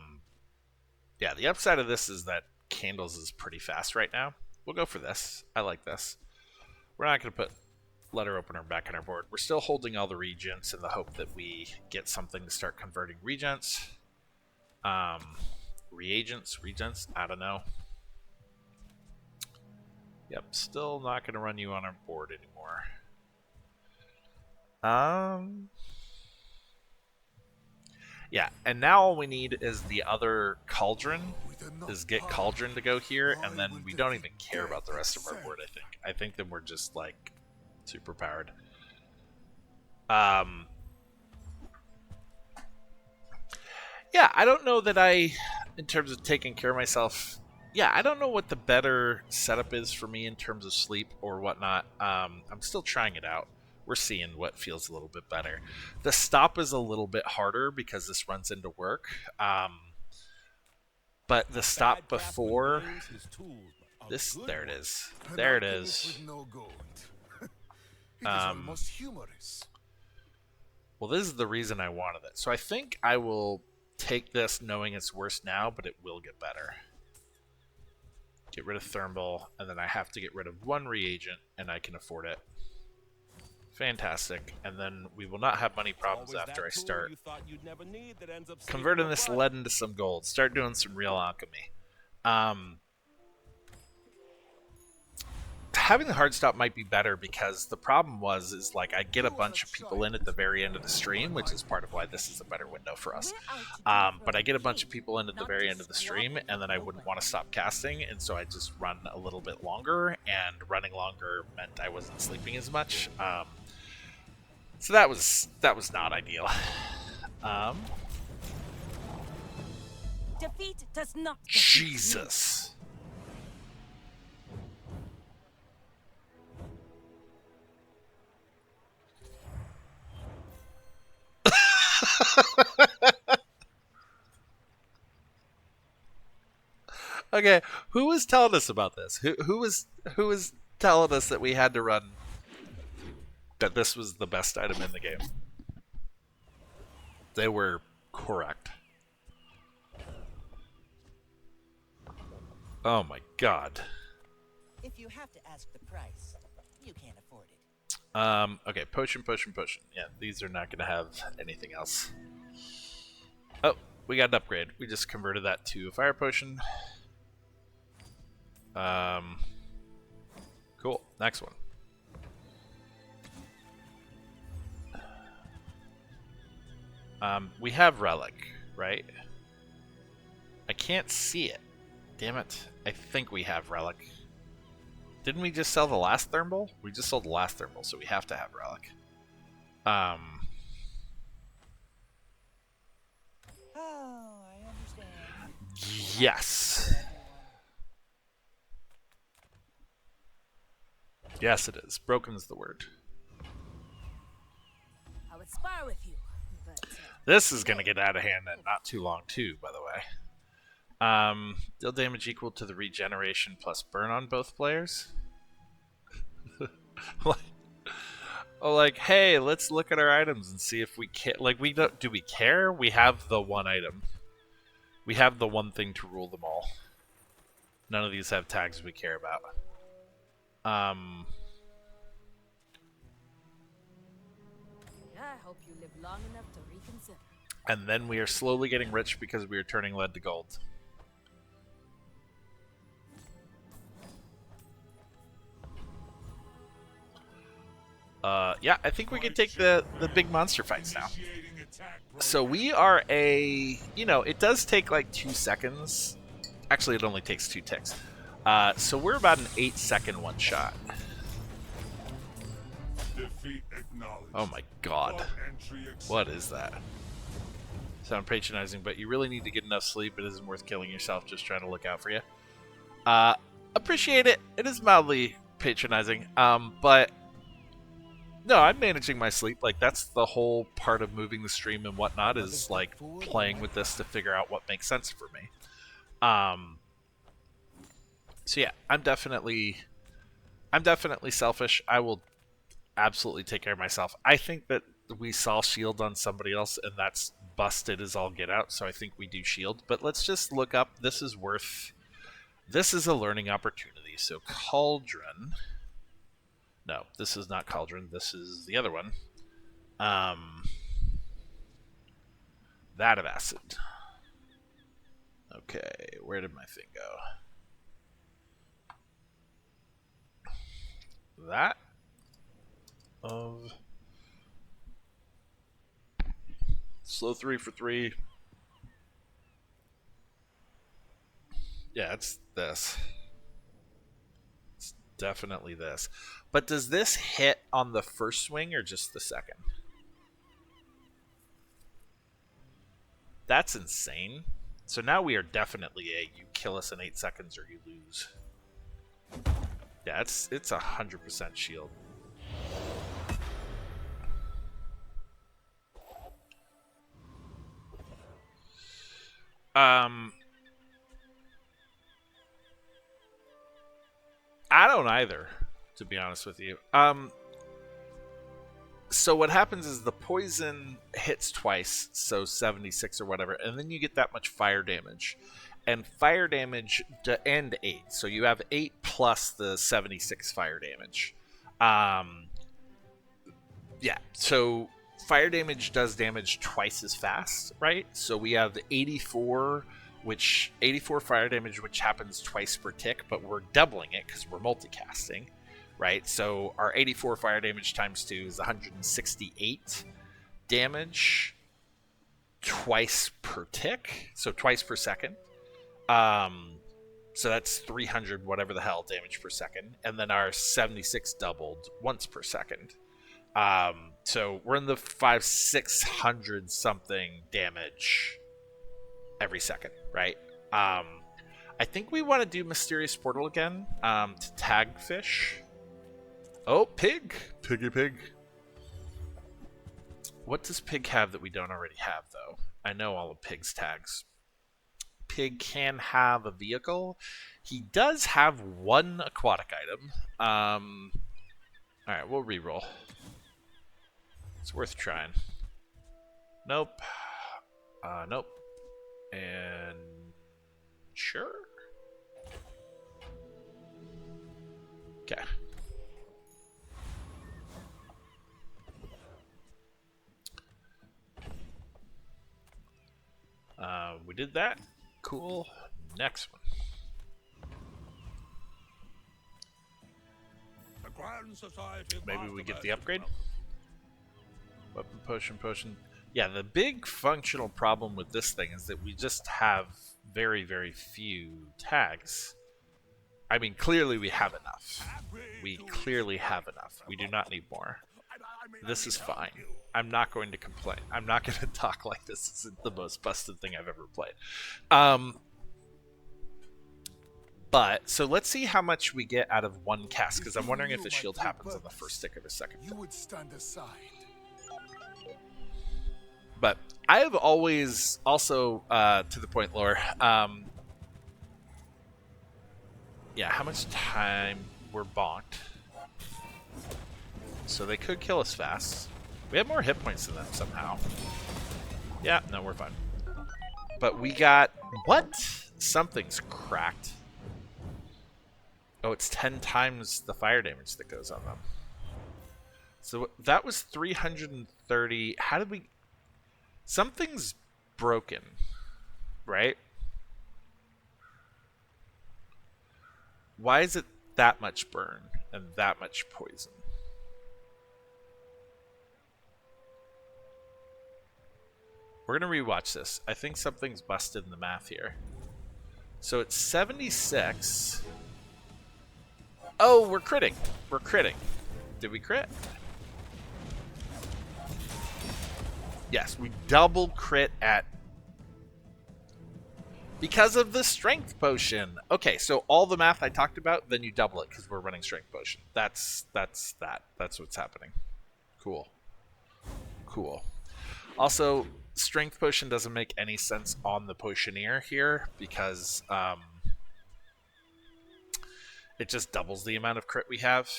the upside of this is that candles is pretty fast right now. We'll go for this. I like this. We're not going to put letter opener back on our board. We're still holding all the regents in the hope that we get something to start converting regents. Regents, I don't know. Yep, still not going to run you on our board anymore. Um, yeah, and now all we need is the other cauldron. With enough Is get power, cauldron to go here, and I then will we don't defeat even care about the death rest of our itself. board. I think then we're just like super powered. Um, yeah, I don't know that in terms of taking care of myself. Yeah, I don't know what the better setup is for me in terms of sleep or whatnot. I'm still trying it out. We're seeing what feels a little bit better. The stop is a little bit harder because this runs into work. But the stop Bad craftsman before blames his tools, but a this, good there it one is. An There it alchemist is. with no gold. It is Um, almost humorous. well, this is the reason I wanted it. So I think I will take this knowing it's worse now, but it will get better. Get rid of Thermal, and then I have to get rid of one reagent, and I can afford it. Fantastic. And then we will not have money problems Always after that I tool start you thought you'd never need that ends up saving converting your this butt. lead into some gold. Start doing some real alchemy. Having the hard stop might be better because the problem is like I get a bunch of people in at the very end of the stream, which is part of why this is a better window for us. We're out to do But for I get a the bunch of king, people in at the not very to end of the squawk stream, and then I from wouldn't nowhere. want to stop casting, and so I just run a little bit longer, and running longer meant I wasn't sleeping as much. So that was not ideal. Defeat does not defeat me. Jesus. Okay, who was telling us about this? Who was telling us that we had to run, that this was the best item in the game? They were correct. Oh my god. If you have to ask the price, you can't afford it. Okay, potion. Yeah, these are not going to have anything else. Oh, we got an upgrade. We just converted that to a fire potion. Cool. Next one. We have relic, right? I can't see it. Damn it. I think we have relic. Didn't we just sell the last thermal? We just sold the last thermal, so we have to have relic. Oh, I understand. Yes. Yes, it is. Broken's the word. I would spar with you, but This is going to get out of hand in not too long, too, by the way. Deal damage equal to the regeneration plus burn on both players. like, hey, let's look at our items and see if we care. Like, do we care? We have the one item. We have the one thing to rule them all. None of these have tags we care about. I hope you live long enough to reconsider. And then we are slowly getting rich because we are turning lead to gold. Yeah, I think we can take the big monster fights now. So we are it does take like 2 seconds. Actually, it only takes 2 ticks. So we're about an 8-second one shot. Defeat acknowledged. Oh my god. Club entry accepted. What is that? Sound patronizing, but you really need to get enough sleep. It isn't worth killing yourself just trying to look out for you. Appreciate it. It is mildly patronizing. But no, I'm managing my sleep. Like, that's the whole part of moving the stream and whatnot, is like playing with this to figure out what makes sense for me. So yeah, I'm definitely selfish. I will absolutely take care of myself. I think that we saw shield on somebody else, and that's busted as all get out, so I think we do shield. But let's just look up. This is a learning opportunity. So Cauldron. No, this is not Cauldron. This is the other one. Vat of Acid. Okay, where did my thing go? That of Slow 3 for 3. Yeah, it's this. It's definitely this. But does this hit on the first swing or just the second? That's insane. So now we are definitely a you kill us in 8 seconds or you lose. Yeah, it's 100% shield. I don't either, to be honest with you. So what happens is the poison hits twice, so 76 or whatever, and then you get that much fire damage. And fire damage to end 8. So you have 8 plus the 76 fire damage. Yeah, so fire damage does damage twice as fast, right? So we have 84, which 84 fire damage, which happens twice per tick, but we're doubling it because we're multicasting, right? So our 84 fire damage times 2 is 168 damage twice per tick, so twice per second. So that's 300 whatever the hell damage per second, and then our 76 doubled once per second. So we're in the 500-600 something damage every second, right? I think we want to do Mysterious Portal again to tag fish. Oh, pig! Piggy pig. What does pig have that we don't already have, though? I know all of pig's tags. Pig can have a vehicle. He does have one aquatic item. Alright, we'll reroll. It's worth trying. Nope. Nope. And sure. Okay. We did that. Cool. Next one. The Grand Society of Maybe we get the Mastermasters upgrade. welcome. Weapon potion. Yeah, the big functional problem with this thing is that we just have very, very few tags. I mean, clearly we have enough. We clearly have enough. We do not need more. This is fine. I'm not going to complain. I'm not going to talk like this isn't the most busted thing I've ever played. But, so let's see how much we get out of one cast, because I'm wondering if the shield happens on the first tick or the second. You would stand aside. But I have always, also, to the point, lore, yeah, how much time we're bonked. So they could kill us fast. We have more hit points than them somehow. Yeah, no, we're fine. But we got... What? Something's cracked. Oh, it's 10 times the fire damage that goes on them. So that was 330. How did we... Something's broken, right? Why is it that much burn and that much poison? We're going to rewatch this. I think something's busted in the math here. So it's 76. Oh, we're critting. We're critting. Did we crit? Yes, we double crit at... Because of the strength potion. Okay, so all the math I talked about, then you double it because we're running strength potion. That's that. That's what's happening. Cool. Cool. Also, strength potion doesn't make any sense on the potioneer here because it just doubles the amount of crit we have.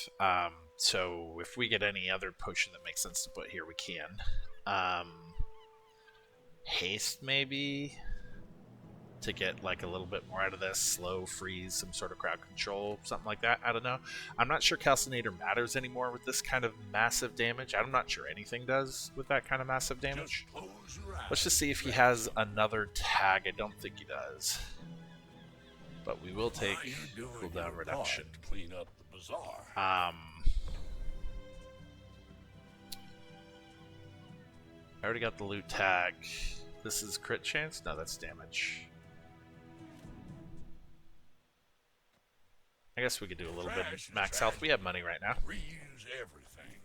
So if we get any other potion that makes sense to put here, we can. Haste maybe to get like a little bit more out of this. Slow, freeze, some sort of crowd control, something like that. I don't know. I'm not sure Calcinator matters anymore with this kind of massive damage. I'm not sure anything does with that kind of massive damage. Let's just see if he has another tag. I don't think he does. But we will take cooldown reduction. To clean up the bazaar. I already got the loot tag. This is crit chance? No, that's damage. I guess we could do a little bit of max health. We have money right now. Reuse everything.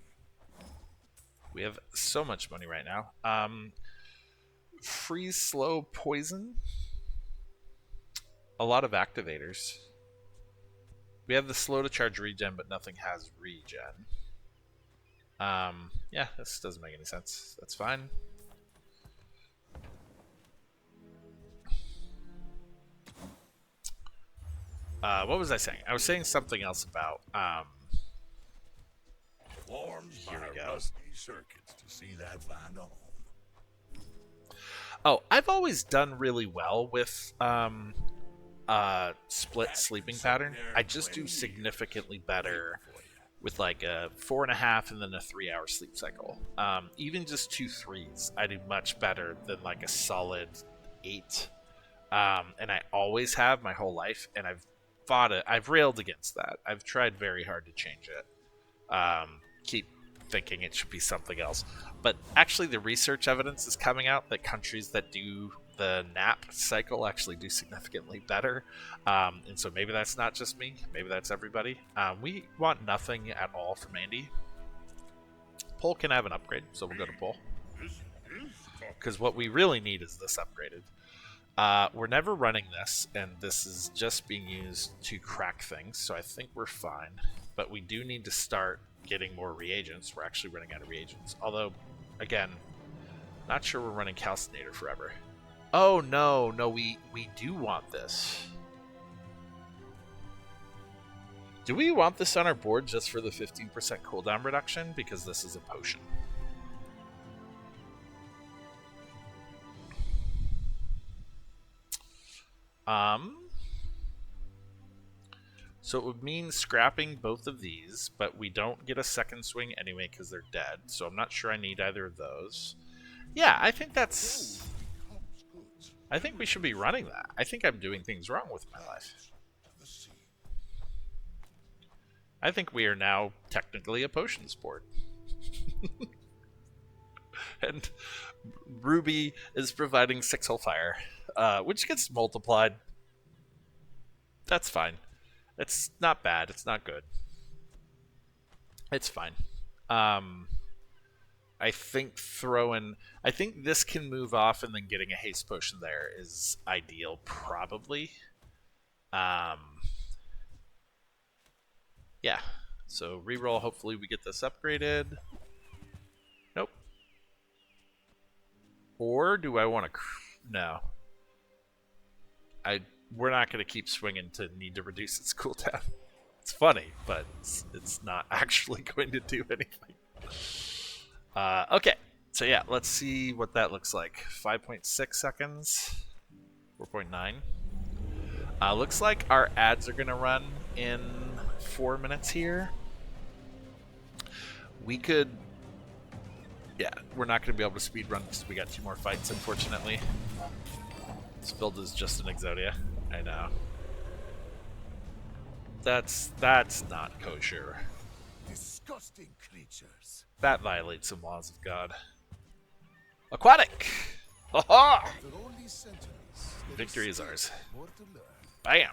We have so much money right now. Freeze, slow, poison. A lot of activators. We have the slow to charge regen, but nothing has regen. Yeah, this doesn't make any sense. That's fine. What was I saying? I was saying something else about, Warms here my we go. rusty circuits to see that find home. Oh, I've always done really well with, split sleeping pattern. I just do significantly better with like a 4.5 and then a 3-hour sleep cycle. Even just 2 3s, I do much better than like a solid 8. And I always have my whole life, and I've fought it. I've railed against that. I've tried very hard to change it. Keep thinking it should be something else. But actually, the research evidence is coming out that countries that do the nap cycle actually do significantly better. And so maybe that's not just me. Maybe that's everybody. We want nothing at all from Andy. Pole can have an upgrade, so we'll go to Pole. Because what we really need is this upgraded. We're never running this, and this is just being used to crack things, so I think we're fine. But we do need to start getting more reagents. We're actually running out of reagents. Although, again, not sure we're running Calcinator forever. Oh, no, we do want this. Do we want this on our board just for the 15% cooldown reduction? Because this is a potion. So it would mean scrapping both of these, but we don't get a second swing anyway because they're dead. So I'm not sure I need either of those. Yeah, I think that's... I think we should be running that. I think I'm doing things wrong with my life. I think we are now technically a potions board. And Ruby is providing 6-hole fire, which gets multiplied. That's fine. It's not bad. It's not good. It's fine. I think I think this can move off, and then getting a haste potion there is ideal, probably. Yeah. So reroll. Hopefully we get this upgraded. Nope. Or do I want to? No. We're not going to keep swinging to need to reduce its cooldown. It's funny, but it's not actually going to do anything. Okay, so yeah, let's see what that looks like. 5.6 seconds, 4.9. Looks like our ads are going to run in 4 minutes here. We could... Yeah, we're not going to be able to speed run because we got 2 more fights, unfortunately. This build is just an Exodia. I know. That's not kosher. Disgusting creatures. That violates some laws of God. Aquatic! Ha-ha! After all these centuries, there Victory is still ours. more to learn. Bam!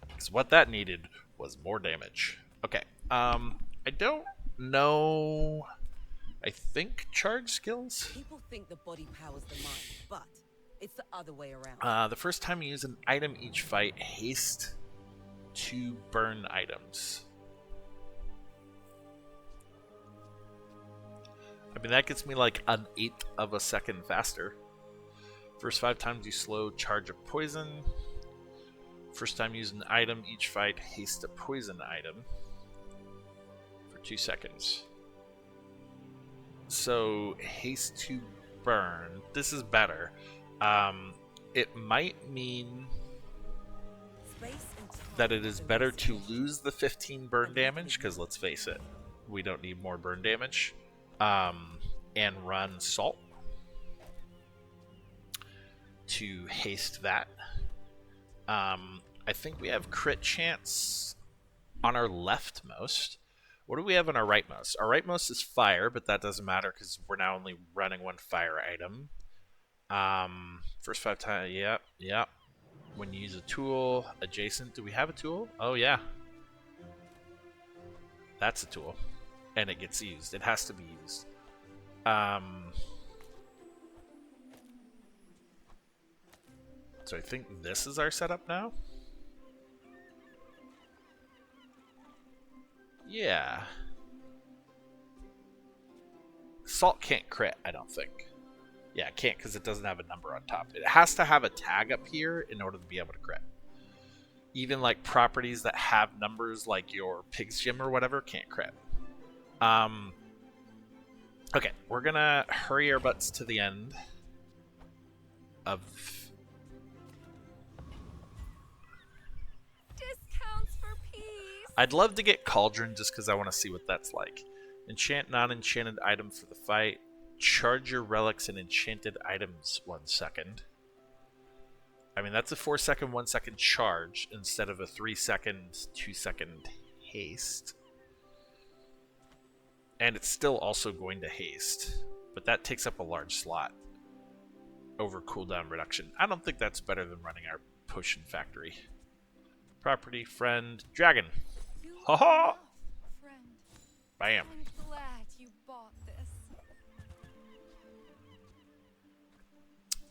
Because what that needed was more damage. Okay, I don't know... I think charge skills? People think the body powers the mind, but it's the other way around. The first time you use an item each fight, haste to burn items. I mean, that gets me like an 1/8 of a second faster. First 5 times you slow charge a poison. First time you use an item each fight, haste a poison item for 2 seconds. So haste to burn. This is better. It might mean that it is better to lose the 15 burn damage, because let's face it, we don't need more burn damage, and run salt to haste that. I think we have crit chance on our leftmost. What do we have on our rightmost? Our rightmost is fire, but that doesn't matter because we're now only running one fire item. First 5 times, yep. When you use a tool, adjacent, do we have a tool? Oh yeah. That's a tool. And it gets used. It has to be used. So I think this is our setup now. Yeah. Salt can't crit, I don't think. Yeah, it can't because it doesn't have a number on top. It has to have a tag up here in order to be able to crit. Even like properties that have numbers like your Pig's Gym or whatever can't crit. Okay, we're gonna hurry our butts to the end of... Discounts for peace. I'd love to get Cauldron just because I want to see what that's like. Enchant non-enchanted item for the fight. Charge your relics and enchanted items 1 second. I mean, that's a 4-second, 1-second charge instead of a 3-second, 2-second haste. And it's still also going to haste, but that takes up a large slot over cooldown reduction. I don't think that's better than running our potion factory. Property, friend, dragon. Haha! Friend, Bam. I'm glad you bought this.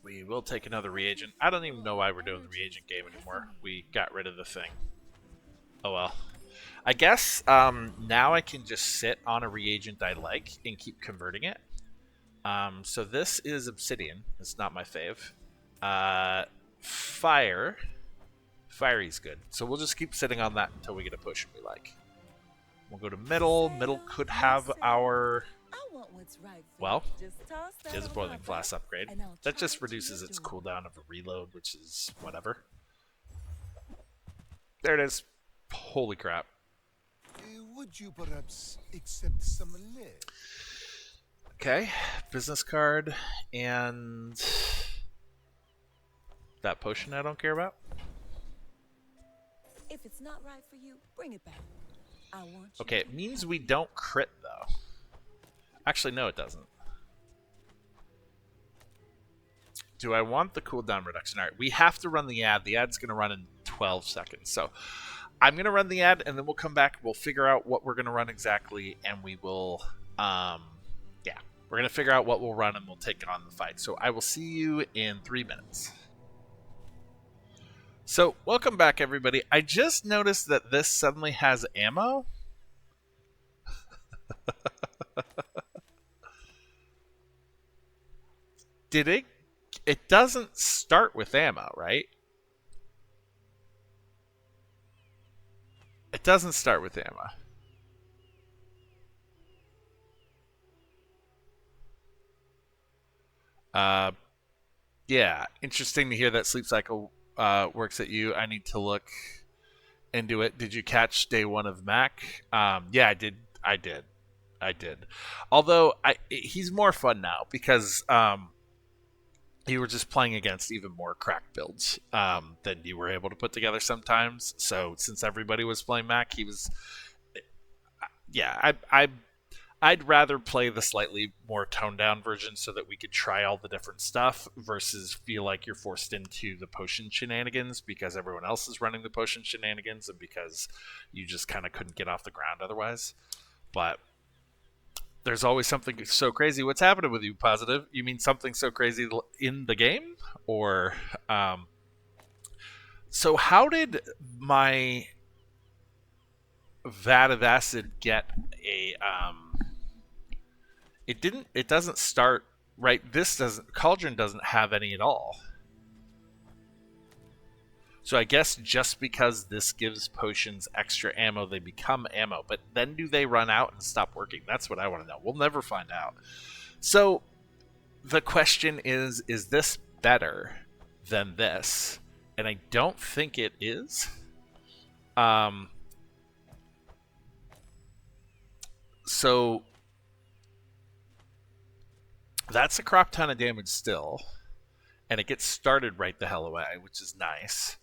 We will take another reagent. I don't even know why we're doing the reagent game anymore. We got rid of the thing. Oh well. I guess now I can just sit on a reagent I like and keep converting it. So this is obsidian. It's not my fave. Fire. Fiery's good. So we'll just keep sitting on that until we get a potion we like. We'll go to middle. Middle could have our... Well, it is a boiling flask upgrade. That just reduces its cooldown of a reload, which is whatever. There it is. Holy crap. Would you perhaps accept some lead? Okay, business card and that potion I don't care about. If it's not right for you, bring it back. I want you. Okay, it means we don't crit though. Actually, no, it doesn't. Do I want the cooldown reduction? All right, we have to run the ad. The ad's going to run in 12 seconds. So I'm going to run the ad, and then we'll come back. We'll figure out what we're going to run exactly, and we will, yeah, we're going to figure out what we'll run, and we'll take on the fight. So I will see you in 3 minutes. So welcome back, everybody. I just noticed that this suddenly has ammo. Did it? It doesn't start with ammo, right? It doesn't start with ammo. Yeah, interesting to hear that sleep cycle works at you. I need to look into it. Did you catch day 1 of Mac? Yeah, I did. Although he's more fun now because you were just playing against even more cracked builds than you were able to put together sometimes. So since everybody was playing Mac, he was... Yeah, I'd rather play the slightly more toned-down version so that we could try all the different stuff versus feel like you're forced into the potion shenanigans because everyone else is running the potion shenanigans and because you just kind of couldn't get off the ground otherwise. But... there's always something so crazy. What's happening with you, Positive? You mean something so crazy in the game? Or, so how did my Vat of Acid get a, it doesn't start, right? Cauldron doesn't have any at all. So I guess just because this gives potions extra ammo, they become ammo. But then do they run out and stop working? That's what I want to know. We'll never find out. So the question is this better than this? And I don't think it is. So that's a crop ton of damage still. And it gets started right the hell away, which is nice.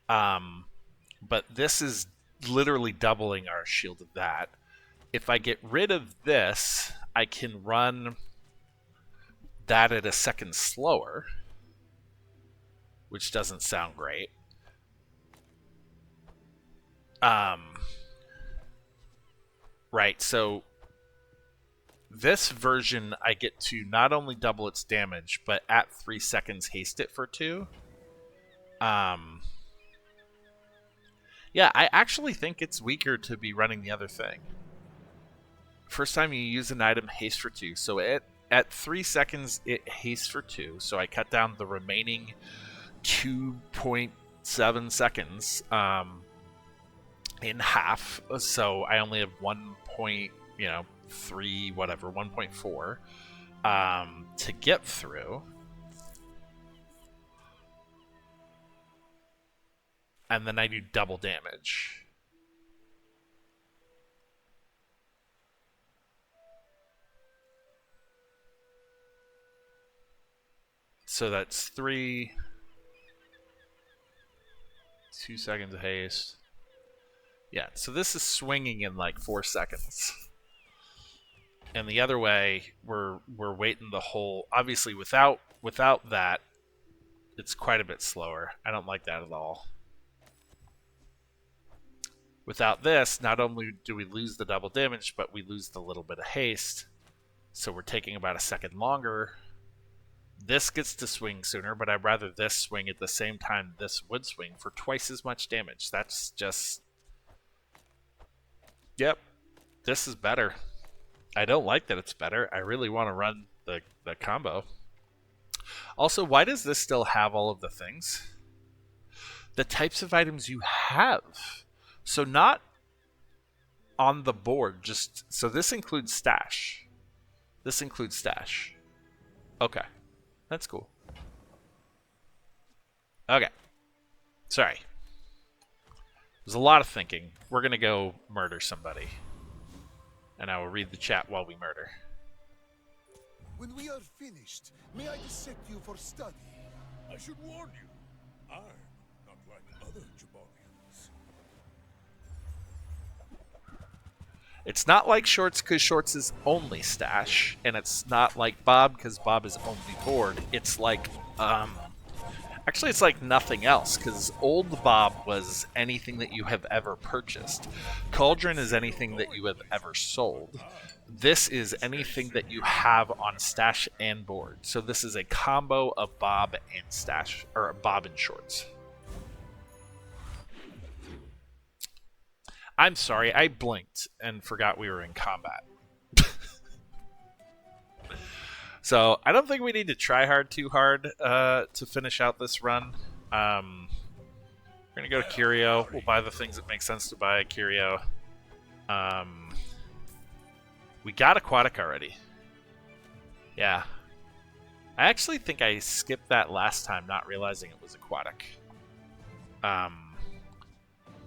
But this is literally doubling our shield of that. if I get rid of this, I can run that at a second slower, which doesn't sound great. Right, so this version I get to not only double its damage, but at 3 seconds haste it for 2. Yeah, I actually think it's weaker to be running the other thing. First time you use an item, haste for 2. So at 3 seconds, it hastes for 2. So I cut down the remaining 2.7 seconds in half. So I only have 1.3, whatever, 1.4 to get through. And then I do double damage. So that's 3. 2 seconds of haste. Yeah, so this is swinging in like 4 seconds. And the other way, we're waiting the whole... Obviously, without that, it's quite a bit slower. I don't like that at all. Without this, not only do we lose the double damage, but we lose the little bit of haste. So we're taking about a second longer. This gets to swing sooner, but I'd rather this swing at the same time this would swing for twice as much damage. That's just... Yep. This is better. I don't like that it's better. I really want to run the combo. Also, why does this still have all of the things? The types of items you have. So not on the board, just... So this includes stash. This includes stash. Okay. That's cool. Okay. Sorry. There's a lot of thinking. We're going to go murder somebody. And I will read the chat while we murder. When we are finished, may I dissect you for study? I should warn you, I'm not like other Jabalians. It's not like Shorts because Shorts is only stash, and it's not like Bob because Bob is only board. It's like, actually it's like nothing else, because old Bob was anything that you have ever purchased. Cauldron is anything that you have ever sold. This is anything that you have on stash and board. So this is a combo of Bob and stash, or Bob and Shorts. I'm sorry, I blinked and forgot we were in combat. So, I don't think we need to try hard too hard to finish out this run. We're going to go to Curio. We'll buy the things that make sense to buy at Curio. We got Aquatic already. Yeah. I actually think I skipped that last time, not realizing it was Aquatic.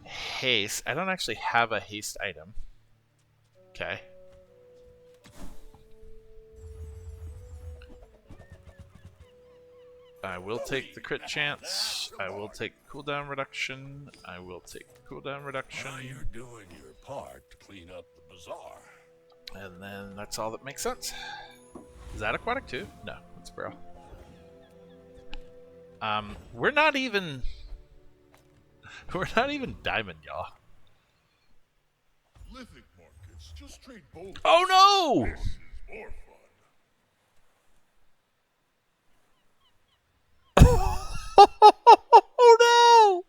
Haste. I don't actually have a haste item. Okay. I will take the crit chance. I will take cooldown reduction. I will take cooldown reduction. Now you're doing your part to clean up the bazaar. And then that's all that makes sense. Is that Aquatic too? No, it's Bro. We're not even diamond, y'all. Lithic markets just trade both. Oh no! This is more fun. Oh no!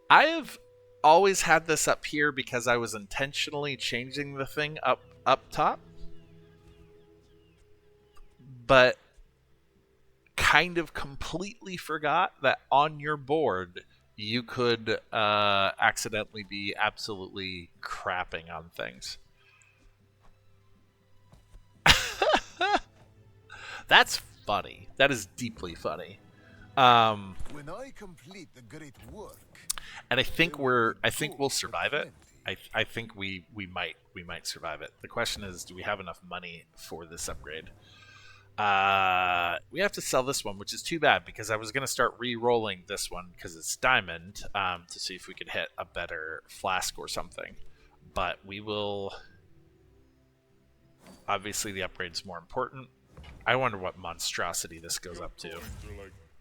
I have always had this up here because I was intentionally changing the thing up top. But kind of completely forgot that on your board you could accidentally be absolutely crapping on things. That's funny. That is deeply funny. When I complete the great work, and I think we'll survive it. I think we might survive it. The question is, do we have enough money for this upgrade? We have to sell this one, which is too bad because I was going to start re-rolling this one because it's diamond to see if we could hit a better flask or something. But we will... Obviously, the upgrade's more important. I wonder what monstrosity this goes up to.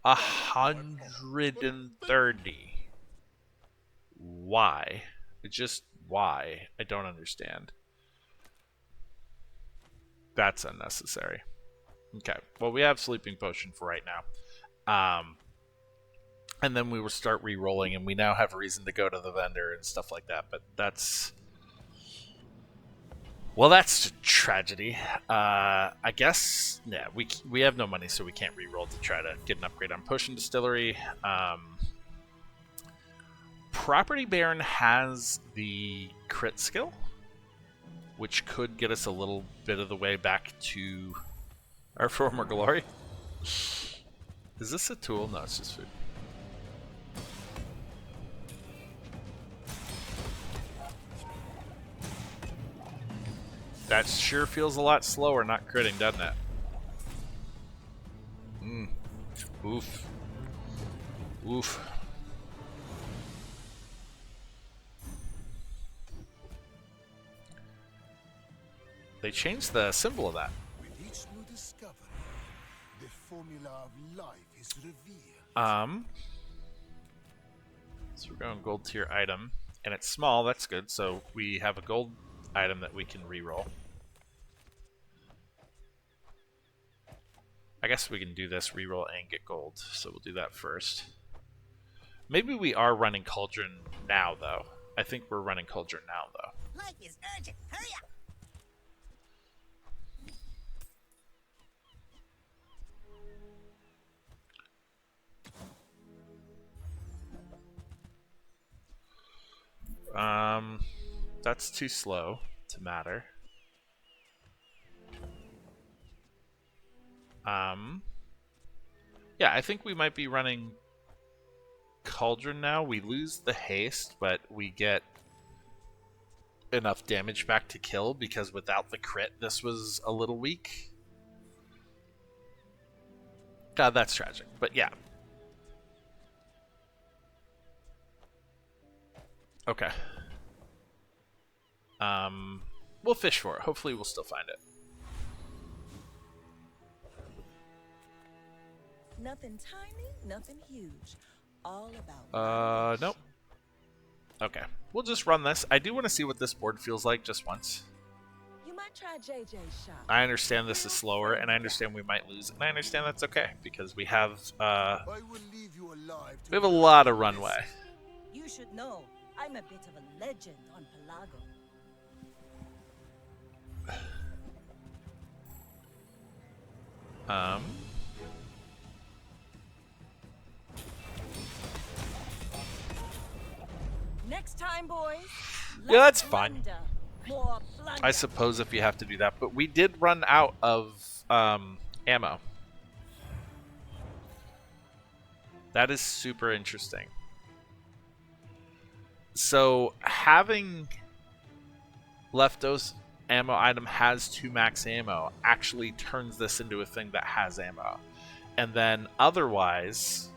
130. Why? Just why? I don't understand. That's unnecessary. Okay, well, we have Sleeping Potion for right now. And then we will start re-rolling, and we now have a reason to go to the vendor and stuff like that, but that's... Well, that's a tragedy. I guess, yeah, we have no money, so we can't re-roll to try to get an upgrade on Potion Distillery. Property Baron has the crit skill, which could get us a little bit of the way back to our former glory. Is this a tool? No, it's just food. That sure feels a lot slower not critting, doesn't it? Oof. Oof. They changed the symbol of that. With each new discovery, the formula of life is revealed. So we're going gold tier item, and it's small. That's good. So we have a gold item that we can reroll. I guess we can do this, reroll and get gold. So we'll do that first. Maybe we are running Cauldron now, though. I think we're running Cauldron now, though. Life is urgent. Hurry up. That's too slow to matter. Yeah, I think we might be running Cauldron now. We lose the haste, but we get enough damage back to kill because without the crit, this was a little weak. God, that's tragic, but yeah. Okay. We'll fish for it. Hopefully we'll still find it. Nothing tiny, nothing huge. All about Nope. Okay. We'll just run this. I do want to see what this board feels like just once. You might try JJ's shop. I understand this is slower, and I understand we might lose, and I understand that's okay, because we have I will leave you alive to we have a lot of runway. You should know, I'm a bit of a legend on Pelago. Next time, boys. Yeah, less that's fine. plunder, more plunder. I suppose if you have to do that, but we did run out of ammo. That is super interesting. So having Leftos ammo item has 2 max ammo actually turns this into a thing that has ammo. And then otherwise,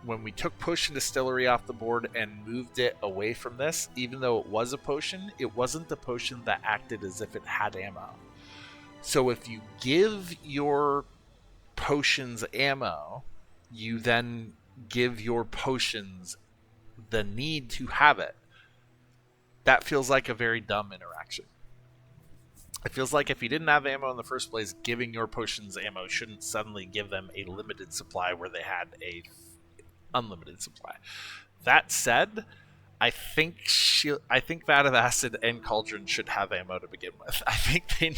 when we took Potion Distillery off the board and moved it away from this, even though it was a potion, it wasn't the potion that acted as if it had ammo. So if you give your potions ammo, you then give your potions the need to have it. That feels like a very dumb interaction. It feels like if you didn't have ammo in the first place, giving your potions ammo shouldn't suddenly give them a limited supply where they had a unlimited supply. That said, I think Vat of Acid and Cauldron should have ammo to begin with. I think they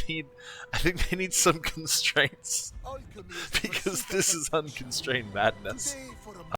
need some constraints alchemy is the because pursuit this of is unconstrained madness. today for a